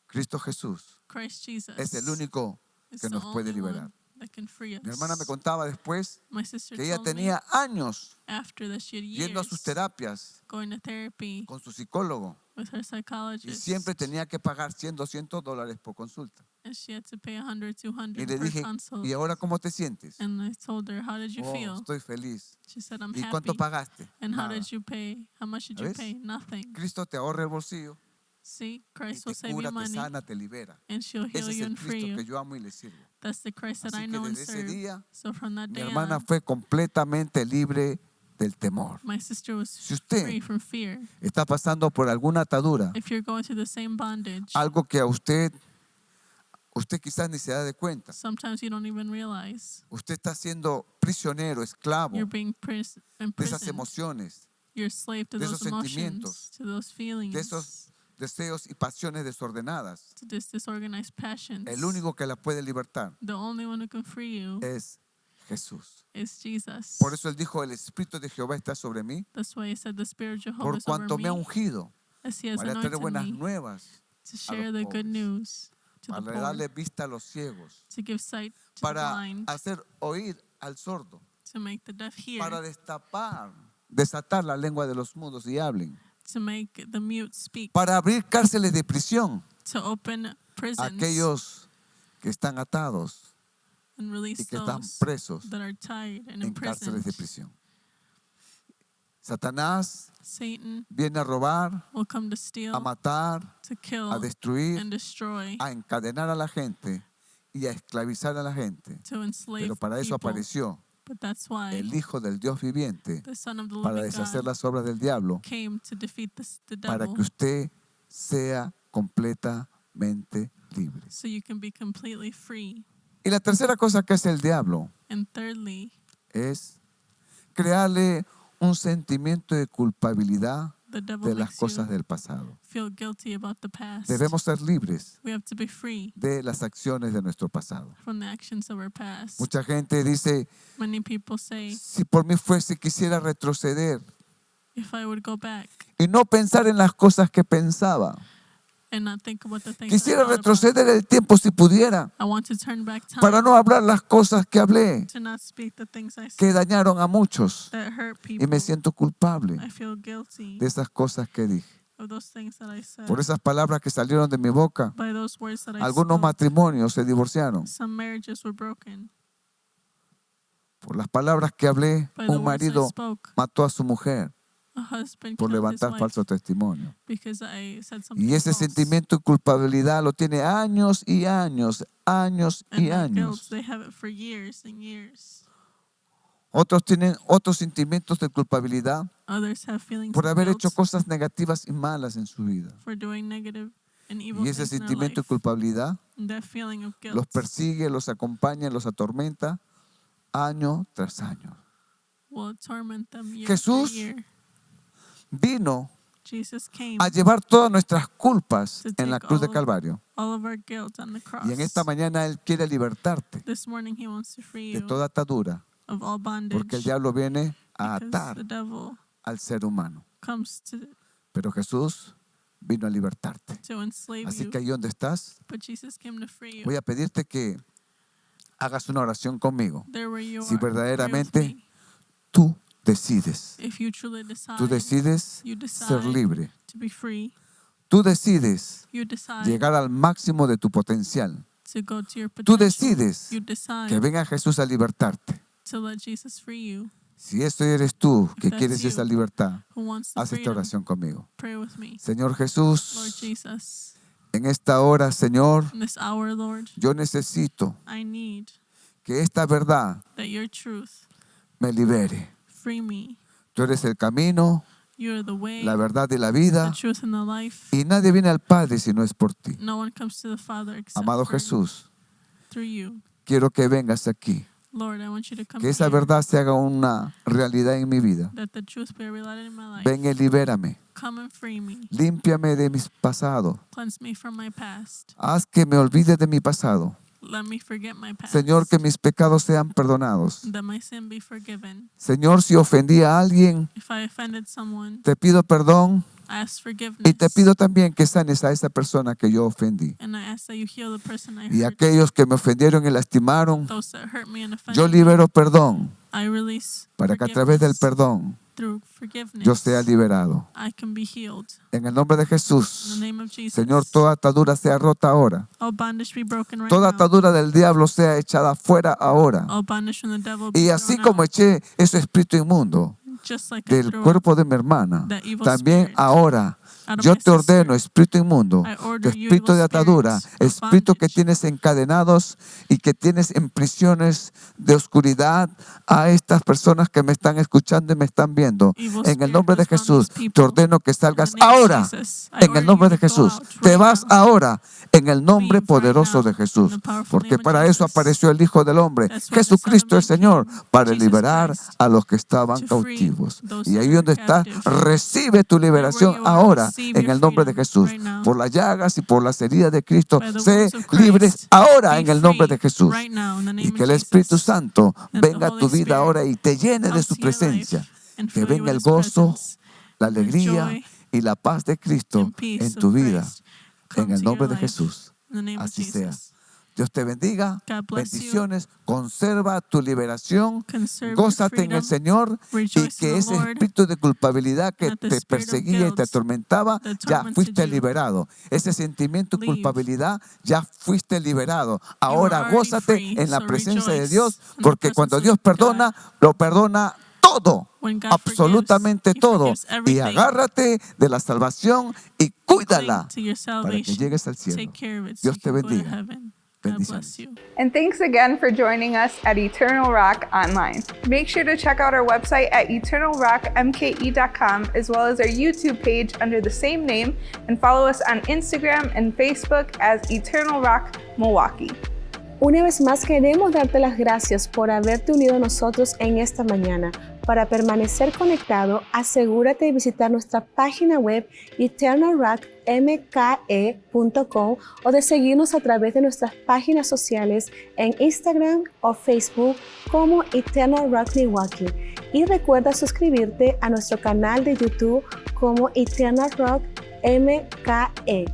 Cristo Jesús, Christ Jesus es el único is que the nos puede only liberar. one that can free us. Mi hermana me contaba después My sister que ella told me tenía años after that she had yendo a sus years terapias going to therapy con su psicólogo with her y psychologist, siempre tenía que pagar $100, $200 por consulta. and she had to pay $100, $200 Y le per dije, consult. ¿y ahora cómo te sientes? And I told her, how did you Oh, feel? estoy feliz. She said, I'm ¿Y happy. cuánto pagaste? And how Nada. did you pay? How much did you ¿Ves? pay? Nothing. Cristo te ahorra el bolsillo See, y Christ te will save cura, you te money, sana, te libera. and she'll heal Ese es you el and free Cristo que you. yo amo y le sirvo. That's the Christ that I Así que know and desde ese serve. día So from that mi day hermana on, fue completamente libre del temor. my sister was Si usted free from fear. está pasando por alguna atadura, If you're going through the same bondage, algo que a usted quizás ni se da de cuenta. sometimes you don't even realize Usted está siendo prisionero, esclavo you're being de esas imprisoned. emociones, You're a slave to de those esos emotions, sentimientos, to those feelings, de esos deseos y pasiones desordenadas. to this disorganized passions. El único que la puede libertar The only one who can free you es Jesús. is Jesus. Por eso él dijo, el Espíritu de Jehová está sobre mí, That's why he said the Spirit of Jehovah por is over cuanto me ha me, ungido as he has para traer anointed buenas me nuevas, to share los the good pobres, news to the para poor, darle vista a los ciegos, to give sight to the para blind, hacer oír al sordo, to make the deaf hear, para desatar la lengua de los mudos y hablen, to make the mute speak, para abrir cárceles de prisión to open a prisons aquellos que están atados and y release que están those presos that are tied and en cárceles imprisoned. de prisión. Satanás Satan viene a robar, will come to steal, a matar, to kill, a destruir, and destroy, a encadenar a la gente y a esclavizar a la gente. to enslave Pero para eso people. apareció But that's why el Hijo del Dios viviente the Son of the para living deshacer God las obras del diablo, came to defeat the para devil, que usted sea completamente libre. so you can be completely free. Y la tercera cosa que hace el diablo And thirdly, es crearle un sentimiento de culpabilidad the devil de las makes cosas you del pasado. feel guilty about the past. Debemos ser libres We have to be free de las acciones de nuestro pasado. from the actions of our past. Mucha gente dice, Many people say, si por mí fuese quisiera retroceder if I would go back y no pensar en las cosas que pensaba. and not think about the things Quisiera I thought about. retroceder el tiempo si pudiera, I want to turn back time para no hablar las cosas que hablé, to not speak the things I que said dañaron a muchos. that hurt Y people. me siento culpable I feel guilty de esas cosas que dije. of those things that I said. Por esas palabras que salieron de mi boca, By those words that I algunos spoke, matrimonios se divorciaron. some marriages were broken. Por las palabras que hablé, By the un words I marido spoke, mató a su mujer. A husband por killed his levantar wife falso testimonio. because I said something Y ese false. sentimiento de culpabilidad lo tiene años y años, años And y that guilt, años. they have it for years and years. Otros tienen otros sentimientos de culpabilidad Others have feelings por of haber guilt hecho cosas negativas y malas en su vida. for doing negative and evil Y ese things in their sentimiento de life. culpabilidad And that feeling of guilt los persigue, los acompaña, los atormenta año tras año. will torment them year Jesús after year. Vino Jesus came a llevar todas nuestras culpas to en la take cruz de Calvario. all of our guilt on the cross. Y en esta mañana Él quiere libertarte This morning he wants to free de you toda atadura, of all bondage porque el diablo viene a because atar the devil al ser humano. comes Pero Jesús vino a libertarte. to enslave Así you. que ahí donde estás, But Jesus came to free you. voy a pedirte que hagas una oración conmigo. There where you Si are, pray with verdaderamente me. tú decides, If you truly decide, tú decides you decide ser libre, to be free, tú decides you decide llegar al máximo de tu potencial, to go to your tú potential, decides you decide que venga Jesús a libertarte. to let Jesus free you. Si eso eres tú que that's quieres you, esa libertad, Who wants the haz esta freedom, oración conmigo. pray with me. Señor Lord Jesús, Jesus, en esta hora, Señor, in this hour, Lord, yo necesito I need que esta verdad that your truth me libere. free me. Tú eres el camino, You are the way, la verdad y la the vida, truth, and the life. y nadie viene al Padre si no es por ti. No one comes to the Father except Amado for Jesús, through you. quiero que vengas aquí, Lord, I want you to come que esa here, verdad se haga una realidad en mi vida. that the truth be a reality in my life. Ven y libérame, Come and free me. límpiame de mis pasados, Cleanse me from my past. haz que me olvide de mi pasado. Let me forget my past. Señor, que mis pecados sean perdonados. That my sin be forgiven. Señor, si ofendí a alguien, If I offended someone, te pido perdón I ask forgiveness. y te pido también que sanes a esa persona que yo ofendí. And I ask that you heal the person I Y hurt. aquellos que me ofendieron y lastimaron, Those that hurt me and offended yo libero perdón me, I release para que a través del forgiveness. perdón Through forgiveness, yo sea liberado. I can be healed. En el nombre de In the Jesús, name of Jesus. Señor, toda atadura sea rota ahora. All bondage be broken right Toda now. atadura del diablo sea echada fuera ahora. All bondage from the devil be Y así thrown como out. eché ese espíritu inmundo Just like I del threw cuerpo de mi hermana, that evil también spirit ahora out of yo my te ordeno, sister. espíritu inmundo, I de order you, espíritu evil de atadura, spirits of espíritu que bondage. tienes encadenados y que tienes en prisiones de oscuridad a estas personas que me están escuchando y me están viendo. Evil En el nombre de spirit was on Jesús, these te people. ordeno que In the salgas name of ahora. Jesus, I En el order nombre you de to go Jesús, out te right vas now. ahora en el nombre Leave poderoso right de now, Jesús, in the powerful porque name of para eso Jesus. apareció el Hijo del Hombre, That's why the Son of Jesucristo Man el Señor, came, para Jesus liberar Christ, a los que estaban to free cautivos. those Y that ahí are donde estás, captive. recibe tu liberación Right where you are, ahora receive en your el nombre de freedom Jesús. right now. Por las llagas y por las heridas de Cristo, By the sé wounds of Christ, libres ahora be en el nombre free de Jesús. right now in the name Y of que el Espíritu Jesus. Santo That the venga a Holy tu vida Spirit ahora y te llene de comes su to your life presencia. and Que fill you venga with el His gozo, presence, la the alegría joy y la paz de Cristo and peace en tu of vida. Christ En come el to nombre your de life. Jesús. In the name of Así sea. Jesus. Dios te bendiga. God bless you. Bendiciones. Conserva tu liberación. Conserve your Gózate en el freedom. Señor y Rejoice que in the ese Lord. espíritu de culpabilidad que That the te spirit of perseguía y te guilt atormentaba, that ya tormented fuiste you, liberado. Ese sentimiento de leave. culpabilidad, ya fuiste liberado. Ahora already gózate free, en la so presencia de rejoice Dios, in the porque presence cuando of Dios perdona, God. lo perdona todo. When God Absolutamente forgives, He todo. forgives Y everything. agárrate de la salvación y cuídala Cling to your para que salvation. llegues al cielo. Take care of it so Dios you te can go to bendiga. heaven. God Bendiciones. bless you. And thanks again for joining us at Eternal Rock Online. Make sure to check out our website at eternalrockmke.com as well as our YouTube page under the same name and follow us on Instagram and Facebook as Eternal Rock Milwaukee. Una vez más queremos darte las gracias por haberte unido a nosotros en esta mañana. Para permanecer conectado, asegúrate de visitar nuestra página web eternalrockmke.com o de seguirnos a través de nuestras páginas sociales en Instagram o Facebook como Eternal Rock Milwaukee. Y recuerda suscribirte a nuestro canal de YouTube como Eternal Rock MKE.